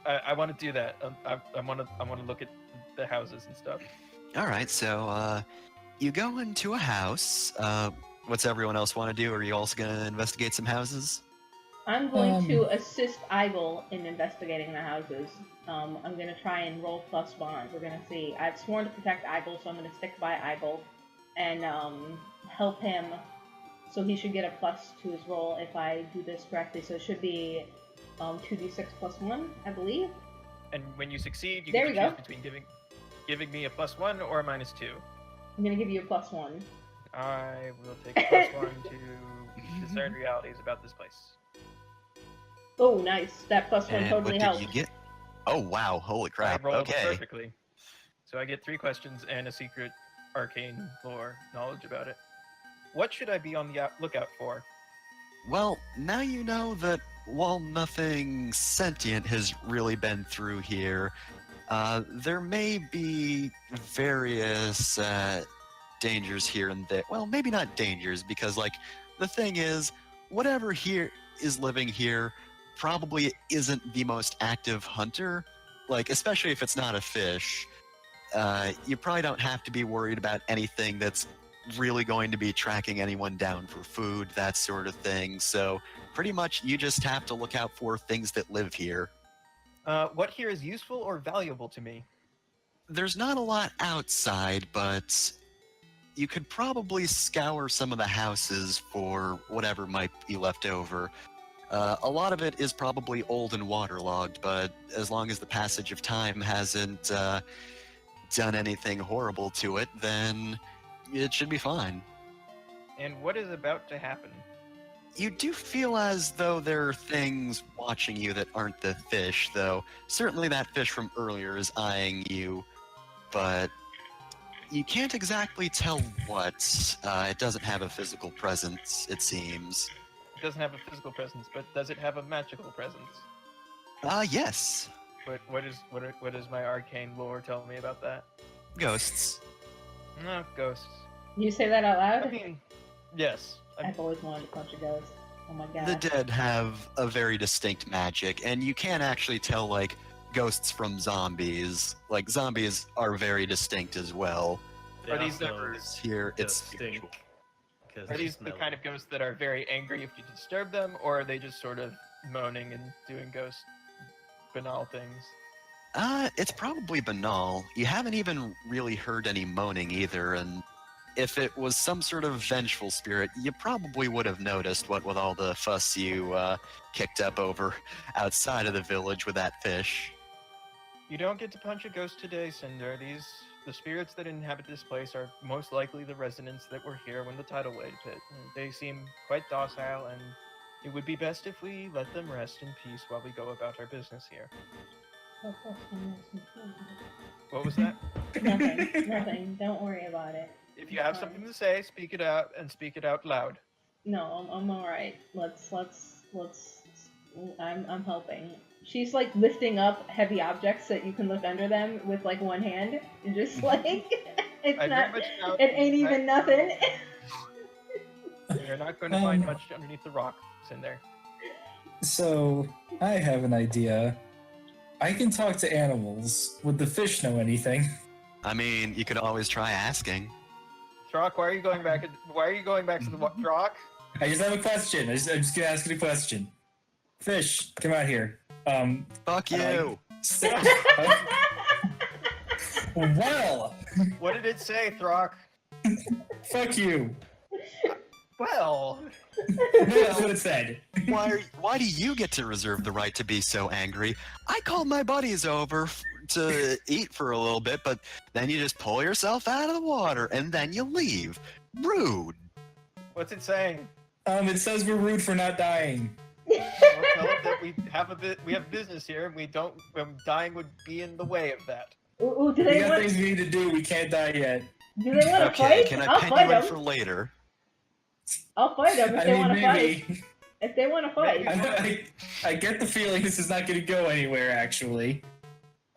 I want to do that. I want to look at the houses and stuff. All right, so you go into a house. What's everyone else want to do? Are you also going to investigate some houses? I'm going to assist Eigel in investigating the houses. I'm going to try and roll plus bonds. We're going to see. I've sworn to protect Eigel, so I'm going to stick by Eigel and help him. So he should get a plus to his roll if I do this correctly. So it should be 2d6 plus 1, I believe. And when you succeed, you There can we go. choose between giving me a +1 or a -2. I'm going to give you a plus 1. I will take a +1 to discern realities about this place. Oh, nice. That plus 1 And totally what helped. did you get? Oh, wow. Holy crap. I rolled Okay. perfectly. So I get 3 questions and a secret arcane lore knowledge about it. What should I be on the lookout for? Well, now you know that while nothing sentient has really been through here, there may be various dangers here and there. Well, maybe not dangers, because, like, the thing is, whatever here is living here probably isn't the most active hunter. Like, especially if it's not a fish. You probably don't have to be worried about anything that's really going to be tracking anyone down for food, that sort of thing. So pretty much you just have to look out for things that live here. What here is useful or valuable to me? There's not a lot outside, but you could probably scour some of the houses for whatever might be left over. A lot of it is probably old and waterlogged, but as long as the passage of time hasn't done anything horrible to it, then it should be fine. And what is about to happen? You do feel as though there are things watching you that aren't the fish, though. Certainly that fish from earlier is eyeing you, but you can't exactly tell what. It doesn't have a physical presence, it seems. It doesn't have a physical presence, but does it have a magical presence? Yes. But what does my arcane lore tell me about that? Ghosts. No, ghosts. You say that out loud? I mean, yes. I've always wanted to punch a ghost. Oh my god. The dead have a very distinct magic, and you can't actually tell, like, ghosts from zombies. Like, zombies are very distinct as well. Are these also numbers Here, it's stink, spiritual. 'cause Are they these the smell kind of ghosts that are very angry if you disturb them, or are they just sort of moaning and doing ghost banal things? It's probably banal. You haven't even really heard any moaning either, and if it was some sort of vengeful spirit, you probably would have noticed what with all the fuss you kicked up over outside of the village with that fish. You don't get to punch a ghost today, Cinder. The spirits that inhabit this place are most likely the residents that were here when the tidal wave hit. They seem quite docile, and it would be best if we let them rest in peace while we go about our business here. What was that? Nothing. Don't worry about it. If you have something to say, speak it out, and speak it out loud. No, I'm alright. Let's. I'm helping. She's like lifting up heavy objects that you can look under them with like one hand. And just like it's I not. very much doubt It ain't that even nothing. You're not going to find much underneath the rocks in there. So, I have an idea. I can talk to animals. Would the fish know anything? I mean, you could always try asking. Throck, why are you going back? Why are you going back to the Throck? I just have a question. I'm just gonna ask you a question. Fish, come out here. Fuck you! Well, What did it say, Throck? fuck you. Well, That's what it said. Why do you get to reserve the right to be so angry? I called my buddies over to eat for a little bit, but then you just pull yourself out of the water and then you leave. Rude. what's it saying? It says we're rude for not dying. Well, tell it that we have business here, and we don't. Dying would be in the way of that. Ooh, do We they got want? things we need to do. We can't die yet. Do they want to Okay, fight? can I I'll pen fight you in them. for later? I'll fight them if I they mean, want to fight. maybe. If they want to fight. I get the feeling this is not going to go anywhere, actually.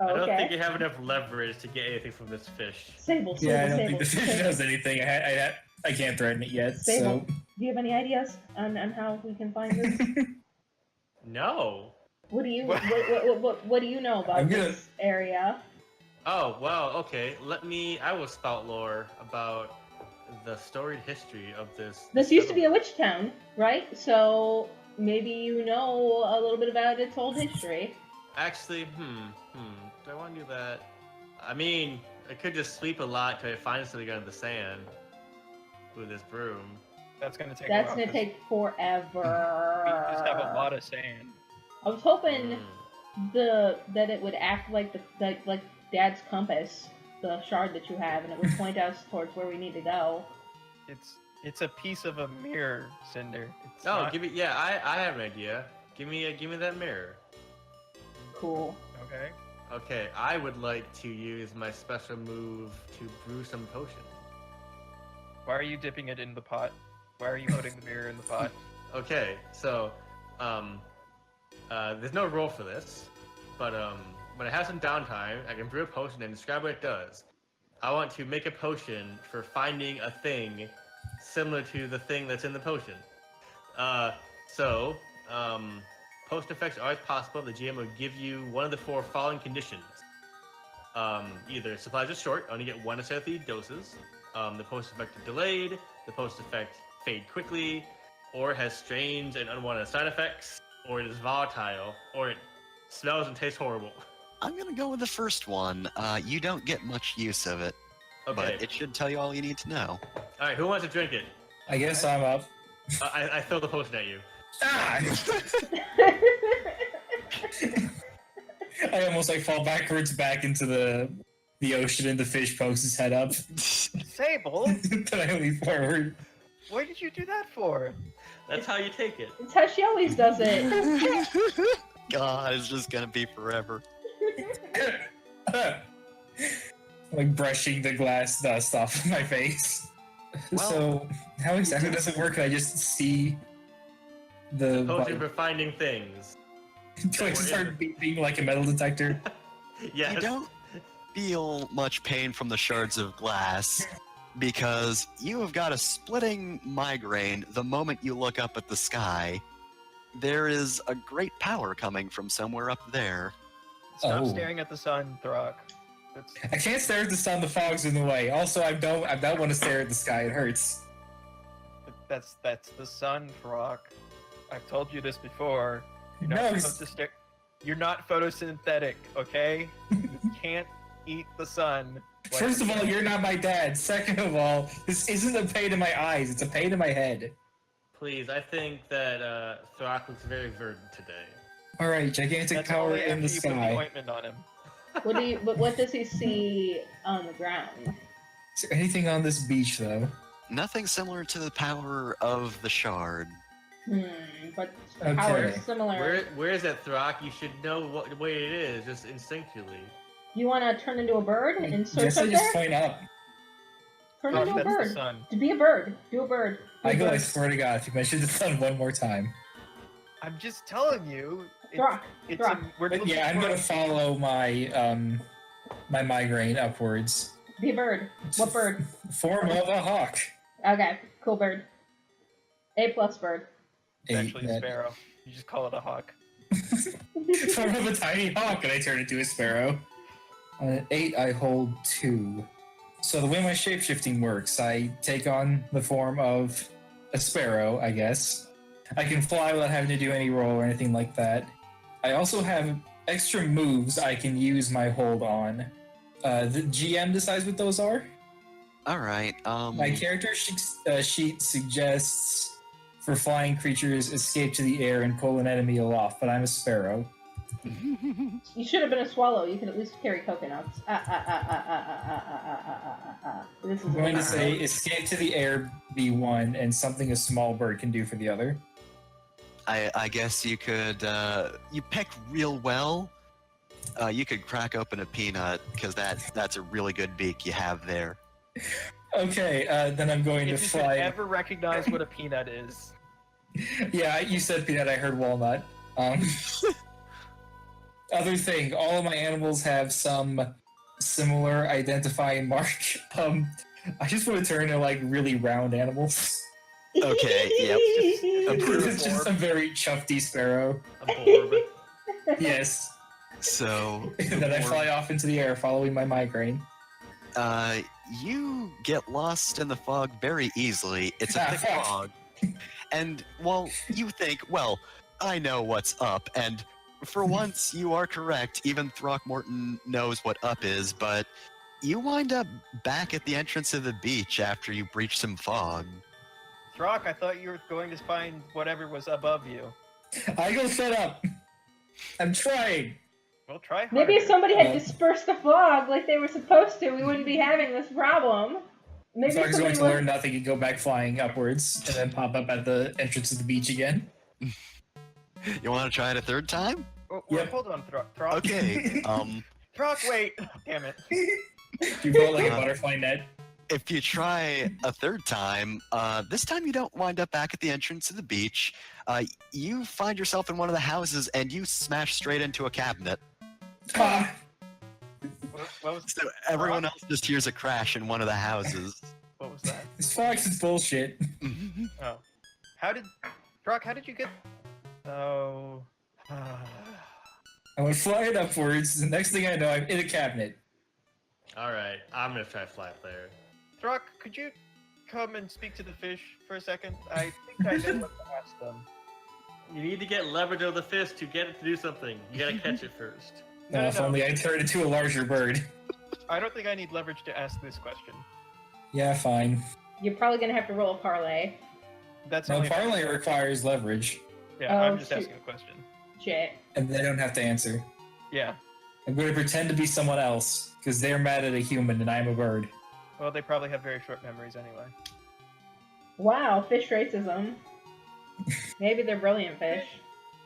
Oh, I don't okay. think you have enough leverage to get anything from this fish. Sable, Yeah, I don't Sable, think the fish Sable. knows anything. I can't threaten it yet, Sable. so... Do you have any ideas on how we can find this? No. What do you what do you know about I'm gonna- this area? Oh, well, okay. I will spout lore about the storied history of this. This used to be a witch town, right? So maybe you know a little bit about its old history. Actually, do I want to do that? I mean, I could just sleep a lot till I find something under the sand with this broom. That's going to take. That's a while, gonna 'cause take forever. We just have a lot of sand. I was hoping Hmm. that it would act like like Dad's compass, the shard that you have, and it would point us towards where we need to go. It's a piece of a mirror, Cinder. It's Oh, not- give me. Yeah, I have an idea. Give me that mirror. Cool. Okay. Okay, I would like to use my special move to brew some potion. Why are you dipping it in the pot? Why are you putting the mirror in the pot? Okay, so there's no roll for this, but when I have some downtime, I can brew a potion and describe what it does. I want to make a potion for finding a thing similar to the thing that's in the potion. Potion effects are always possible. The GM will give you one of the 4 following conditions. Either supplies are short, only get 1 instead of 3 doses. The potion effect is delayed. The potion effect fade quickly, or has strange and unwanted side effects, or it is volatile, or it smells and tastes horrible. I'm gonna go with the first one. You don't get much use of it. Okay. but it should tell you all you need to know. All right. Who wants to drink it? I guess I'm up. I throw the potion at you. Ah! I almost like fall backwards back into the ocean, and the fish pokes his head up. Sable, Then I leap forward. what did you do that for? That's how you take it. It's how she always does it. God, it's just gonna be forever. Like brushing the glass dust off of my face. Well, So, how exactly does it work? Can I just see the. Potion for finding things. Do I just start beeping like a metal detector? Yes. You don't feel much pain from the shards of glass because you have got a splitting migraine the moment you look up at the sky. There is a great power coming from somewhere up there. Stop Oh. staring at the sun, Throck. That's, I can't stare at the sun, the fog's in the way. Also, I don't want to stare at the sky, it hurts. that's the sun, Throck. I've told you this before. You're No, not it's- supposed to stare. You're not photosynthetic, okay? You can't eat the sun. like- First of all, you're not my dad. Second of all, this isn't a pain in my eyes, it's a pain in my head. Please, I think that Throck looks very verdant today. Alright, gigantic That's power only in after the you put the sky. ointment on him. What does he see on the ground? Is there anything on this beach, though? Nothing similar to the power of the shard. But Okay. power is similar. Where is that Throck? You should know what way it is, just instinctually. You want to turn into a bird and search Guess I up just there? point up. Turn Throck, into a that's the bird. sun. To be a bird. Do a bird. Do a I go, I bird. swear to God, if you mention the sun one more time. I'm just telling you. Throck. It's Throck. we're But looking yeah, I'm for gonna a- follow my my migraine upwards. Be a bird. What bird? Form of a hawk. Okay. Cool bird. A+ bird. It's actually a Eight, sparrow. You just call it a hawk. Form of a tiny hawk, and I turn into a sparrow. On an 8, I hold 2. So the way my shapeshifting works, I take on the form of a sparrow, I guess. I can fly without having to do any roll or anything like that. I also have extra moves I can use my hold on. The GM decides what those are. Alright, My character sheet suggests for flying creatures escape to the air and pull an enemy aloft, but I'm a sparrow. You should have been a swallow. You can at least carry coconuts. This is I'm going to say escape to the air be one, and something a small bird can do for the other. I guess you could, you picked real well. You could crack open a peanut, because that's a really good beak you have there. Okay, then I'm going to If you could fly. ever recognize what a peanut is, Yeah, you said peanut, I heard walnut. Other thing, all of my animals have some similar identifying mark. I just want to turn into like really round animals. Okay, yep. It's just a very chufty sparrow. A borb. Yes. So, And then I fly off into the air following my migraine. you get lost in the fog very easily. It's a thick fog. And, well, you think, well, I know what's up, and for once you are correct, even Throckmorton knows what up is, but you wind up back at the entrance of the beach after you breach some fog. Throck, I thought you were going to find whatever was above you. I go shut up. I'm trying. Well, try harder. Maybe if somebody had Yeah. dispersed the fog like they were supposed to, we wouldn't be having this problem. Maybe So I'm going somebody to would. learn nothing and go back flying upwards, and then pop up at the entrance of the beach again. You want to try it a third time? Oh, Yep. Hold on, Throck. Okay. Throck, wait! Damn it. You go like a butterfly net. If you try a third time, this time you don't wind up back at the entrance of the beach. You find yourself in one of the houses and you smash straight into a cabinet. Ah, What was So everyone else just hears a crash in one of the houses. what was that? this fox is bullshit. Oh. Throck, how did you get... Oh... I went flying upwards. The next thing I know, I'm in a cabinet. Alright, I'm gonna try fly up there. Throck, could you come and speak to the fish for a second? I think I know what to ask them. You need to get leverage over the fish to get it to do something. You gotta catch it first. No, If no. only I turned into a larger bird. I don't think I need leverage to ask this question. Yeah, fine. You're probably gonna have to roll a parlay. That's No, only parlay requires leverage, Yeah, Oh, I'm just shoot. asking a question. Shit. and they don't have to answer. Yeah. I'm going to pretend to be someone else, because they're mad at a human and I'm a bird. Well, they probably have very short memories anyway. Wow, fish racism. Maybe they're brilliant fish.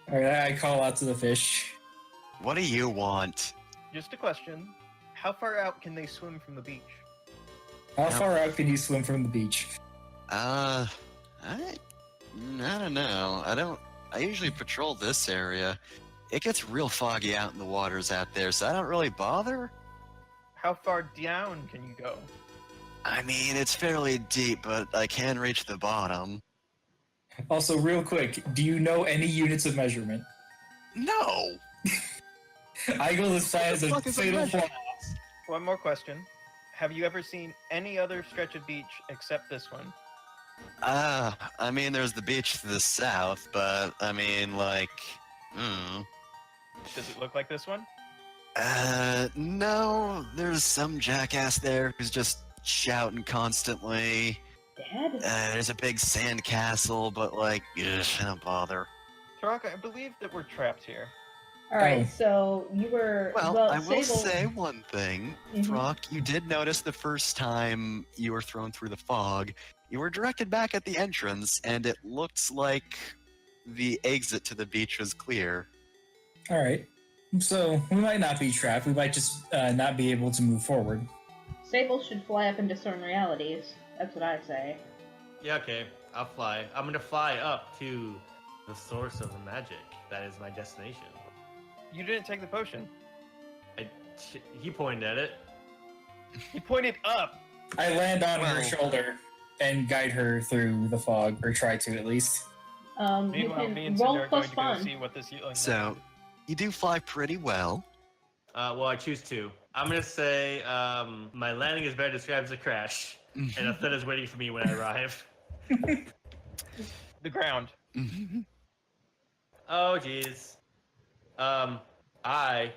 Alright, I call out to the fish. What do you want? Just a question. How far out can they swim from the beach? How Now- far out can you swim from the beach? I don't know. I usually patrol this area. It gets real foggy out in the waters out there, so I don't really bother. How far down can you go? I mean, it's fairly deep, but I can reach the bottom. Also, real quick, do you know any units of measurement? No! I go as far What as the a fuck is a fatal measure? flaw. One more question. Have you ever seen any other stretch of beach except this one? I mean, there's the beach to the south, but I mean, like, Does it look like this one? no, there's some jackass there who's just shouting constantly. Dad? There's a big sand castle, but like, ugh, I don't bother. Taraka, I believe that we're trapped here. Alright, Oh. so you were. Well, I will Sable... say one thing, Mhm. Throck, you did notice the first time you were thrown through the fog, you were directed back at the entrance, and it looks like the exit to the beach was clear. Alright. So, we might not be trapped. We might just not be able to move forward. Sable should fly up and discern realities. That's what I say. Yeah, okay. I'll fly. I'm gonna fly up to the source of the magic. That is my destination. You didn't take the potion. He pointed at it. He pointed up. I land on her Well- shoulder and guide her through the fog, or try to at least. You Meanwhile, me can and roll Cinder are plus going to go fun. see what this healing So, you do fly pretty well. Well, I choose to. I'm gonna say my landing is better described as a crash, and a thud is waiting for me when I arrive. The ground. Oh, jeez. I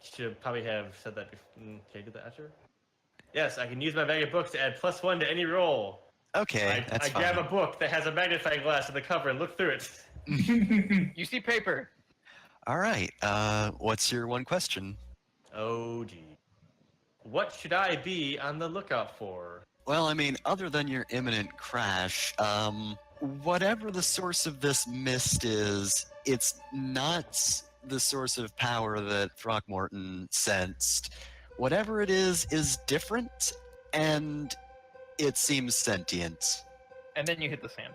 should probably have said that before. Can I do that after? Yes, I can use my bag of books to add +1 to any roll. Okay, that's I fine. grab a book that has a magnifying glass on the cover and look through it. You see paper. All right, what's your one question? Oh, gee. What should I be on the lookout for? Well, I mean, other than your imminent crash, whatever the source of this mist is, it's not the source of power that Throckmorton sensed. Whatever it is different, and it seems sentient. And then you hit the sand.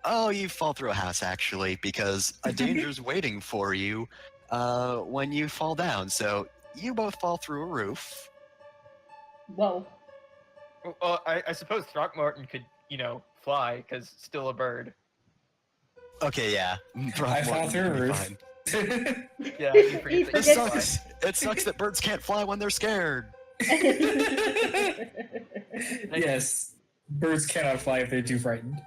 Oh, you fall through a house, actually, because a danger's waiting for you when you fall down. So you both fall through a roof. Whoa. Well, I suppose Throckmorton could, fly, because still a bird. Okay, yeah. I fall Throckmorton through a would be roof. fine. Yeah, you forget He that It you forgets- fly. sucks. It sucks that birds can't fly when they're scared. Yes. Birds cannot fly if they're too frightened.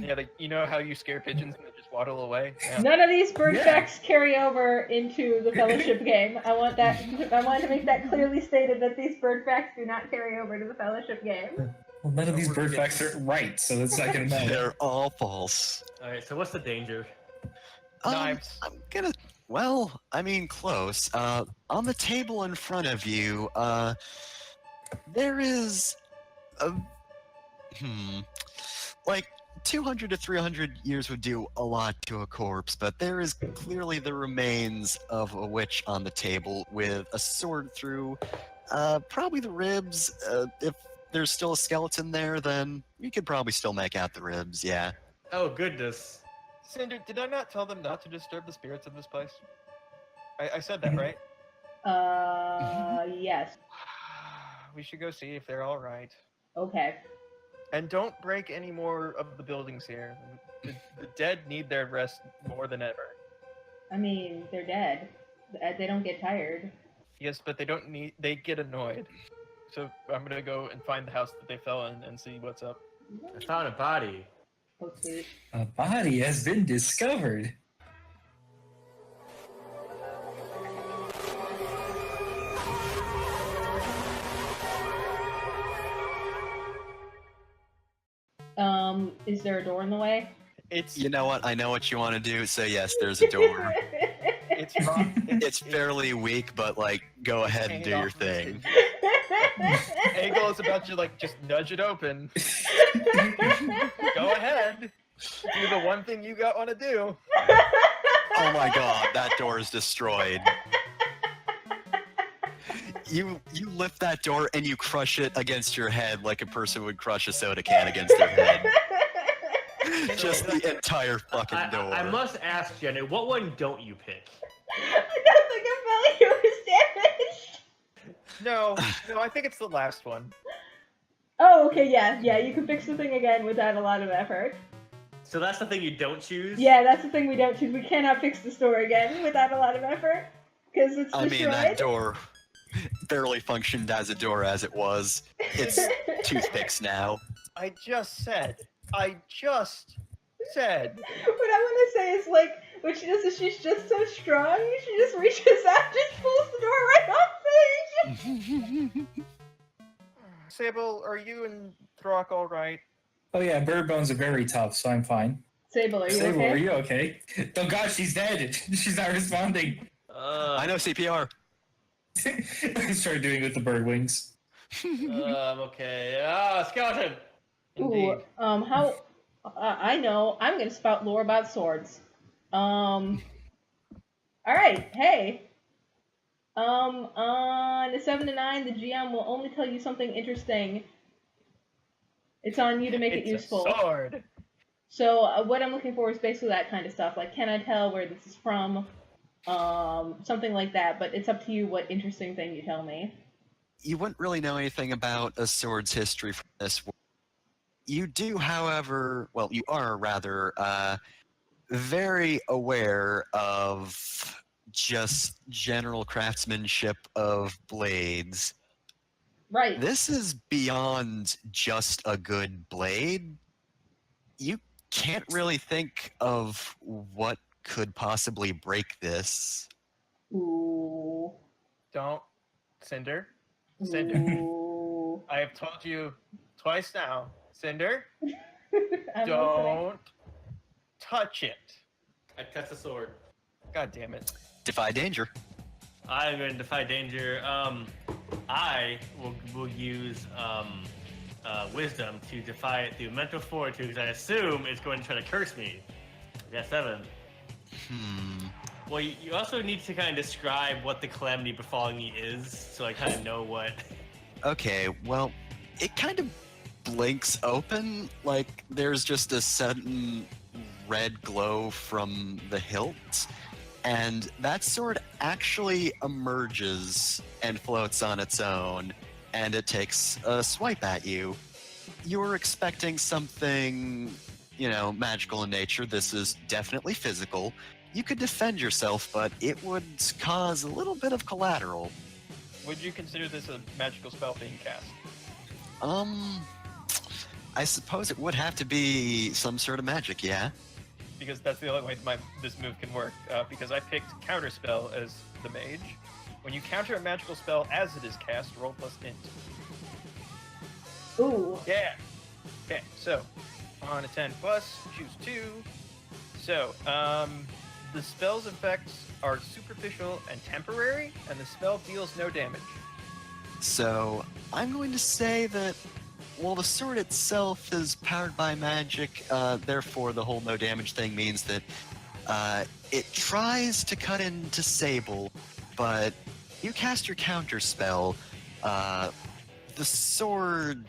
Yeah, you know how you scare pigeons and they just waddle away? Yeah. None of these bird Yeah. facts carry over into the Fellowship game. I want to make that clearly stated that these bird facts do not carry over to the Fellowship game. Well, none of these bird facts are right, so that's not going to matter. They're all false. Alright, so what's the danger? Knives. I'm gonna. Well, I mean, close. On the table in front of you, there is a. Like 200 to 300 years would do a lot to a corpse, but there is clearly the remains of a witch on the table with a sword through, probably the ribs. If there's still a skeleton there, then you could probably still make out the ribs. Yeah. Oh, goodness. Cinder, did I not tell them not to disturb the spirits of this place? I said that, right? Yes. We should go see if they're all right. Okay. And don't break any more of the buildings here. The dead need their rest more than ever. I mean, they're dead. They don't get tired. Yes, but they get annoyed. So I'm gonna go and find the house that they fell in and see what's up. I found a body. Oh, sweet. A body has been discovered. Is there a door in the way? It's You know what? I know what you want to do. So yes, there's a door. it's rough. It's fairly weak, but like, go it's ahead and do hanging your off of its thing. hinges. Egel is about to like just nudge it open. Go ahead. Do the one thing you want to do. Oh my god, that door is destroyed. You lift that door and you crush it against your head like a person would crush a soda can against their head. Just the entire fucking door. I must ask, Jenny, what one don't you pick? I don't think I felt like it was damaged. No, I think it's the last one. Oh, okay, yeah, you can fix the thing again without a lot of effort. So that's the thing you don't choose? Yeah, that's the thing we don't choose. We cannot fix the store again without a lot of effort, because it's I destroyed. mean, that door barely functioned as a door as it was. It's toothpicks now. I just said. What I want to say is, like, what she does is she's just so strong, she just reaches out and just pulls the door right off stage. Sable, are you and Throck all right? Oh yeah, bird bones are very tough, so I'm fine. Sable, are you Sable, okay? are you okay? Oh god, she's dead. She's not responding. I know CPR. I started doing it with the bird wings. Okay. Skeleton! Indeed. Ooh, I know. I'm gonna spout lore about swords. Alright, hey. On a 7 to 9, the GM will only tell you something interesting. It's on you to make it It's useful. a sword. So what I'm looking for is basically that kind of stuff. Like, can I tell where this is from? Something like that. But it's up to you what interesting thing you tell me. You wouldn't really know anything about a sword's history from this world. You do, however, well, you are rather very aware of just general craftsmanship of blades. Right. This is beyond just a good blade. You can't really think of what could possibly break this. Ooh. Don't. Cinder. Ooh. I have told you twice now. Cinder, I'm don't touch it. I touch the sword. God damn it. Defy danger. I'm going to defy danger. I will use wisdom to defy it through mental fortitude because I assume it's going to try to curse me. I got 7. Well, you also need to kind of describe what the calamity befalling me is, so I kind of know what. Okay, well, it kind of blinks open, like there's just a sudden red glow from the hilt, and that sword actually emerges and floats on its own, and it takes a swipe at you. You're expecting something, magical in nature. This is definitely physical. You could defend yourself, but it would cause a little bit of collateral. Would you consider this a magical spell being cast? I suppose it would have to be some sort of magic, yeah? Because that's the only way this move can work. Because I picked Counterspell as the mage. When you counter a magical spell as it is cast, roll plus int. Ooh. Yeah. Okay, so on a 10 plus, choose 2. So, the spell's effects are superficial and temporary, and the spell deals no damage. So, I'm going to say that while the sword itself is powered by magic, therefore the whole no damage thing means that it tries to cut into Sable, but you cast your counter spell, the sword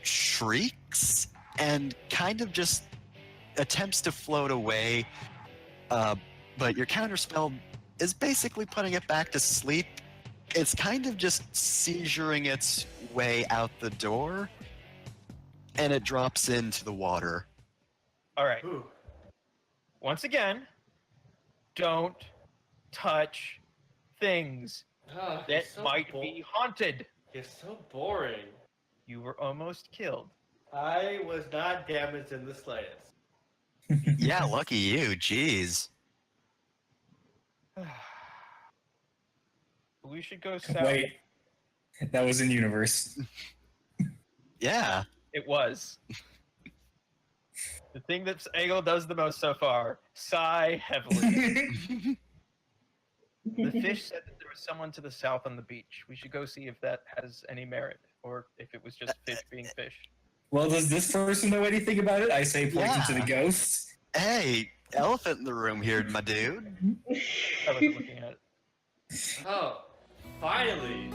shrieks and kind of just attempts to float away, but your counter spell is basically putting it back to sleep. It's kind of just seizuring its way out the door, and it drops into the water. All right. Ooh. Once again, don't touch things Oh, that might be haunted. It's so boring. You were almost killed. I was not damaged in the slightest. Yeah, lucky you, jeez. We should go south. Wait, that was in universe. Yeah. It was. The thing that Eggle does the most so far, sigh heavily. The fish said that there was someone to the south on the beach. We should go see if that has any merit, or if it was just fish being fish. Well, does this person know anything about it? I say, pointing to the Yeah. ghost. Hey, elephant in the room here, my dude. I wasn't looking at it. Oh, finally.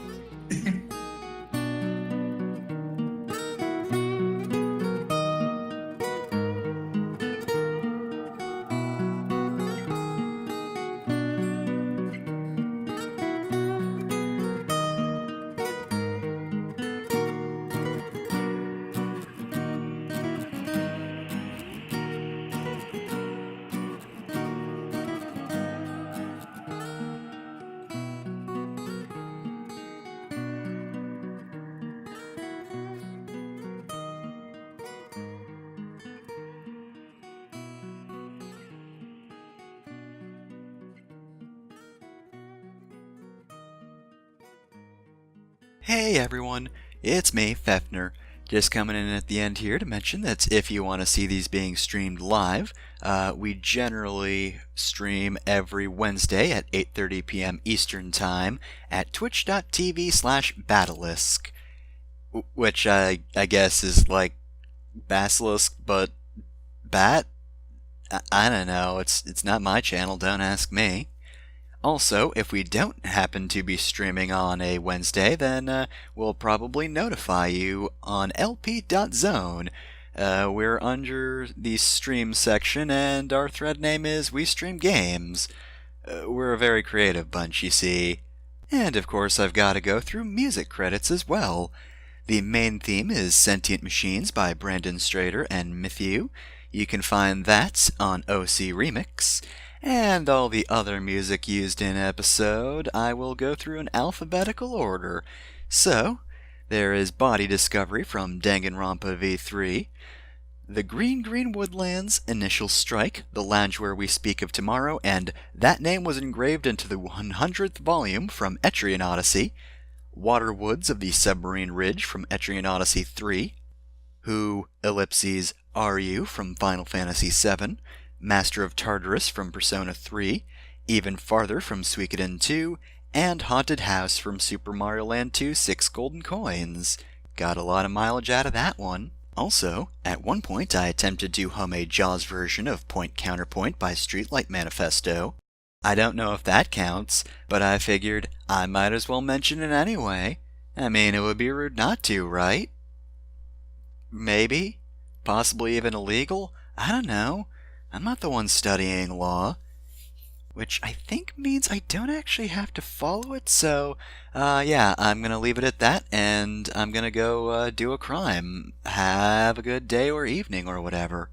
Hey everyone, it's me, Fefner. Just coming in at the end here to mention that if you want to see these being streamed live, we generally stream every Wednesday at 8:30 p.m. Eastern Time at twitch.tv/Basilisk, which I guess is like Basilisk, but Bat? I don't know, it's not my channel, don't ask me. Also, if we don't happen to be streaming on a Wednesday, then we'll probably notify you on lp.zone. We're under the stream section, and our thread name is We Stream Games. We're a very creative bunch, you see. And of course, I've got to go through music credits as well. The main theme is Sentient Machines by Brandon Strader and Mythew. You can find that on OC Remix. And all the other music used in episode, I will go through in alphabetical order. So, there is Body Discovery from Danganronpa V3, The Green Green Woodlands, Initial Strike, The Lounge Where We Speak of Tomorrow, and That Name Was Engraved into the 100th Volume from Etrian Odyssey, Waterwoods of the Submarine Ridge from Etrian Odyssey 3, Who, Ellipses, Are You from Final Fantasy VII, Master of Tartarus from Persona 3, Even Farther from Suikoden 2, and Haunted House from Super Mario Land 2 6 Golden Coins. Got a lot of mileage out of that one. Also, at one point I attempted to hum a Jaws version of Point Counterpoint by Streetlight Manifesto. I don't know if that counts, but I figured I might as well mention it anyway. I mean, it would be rude not to, right? Maybe? Possibly even illegal? I don't know. I'm not the one studying law. Which I think means I don't actually have to follow it, so, yeah, I'm gonna leave it at that, and I'm gonna go, do a crime. Have a good day or evening or whatever.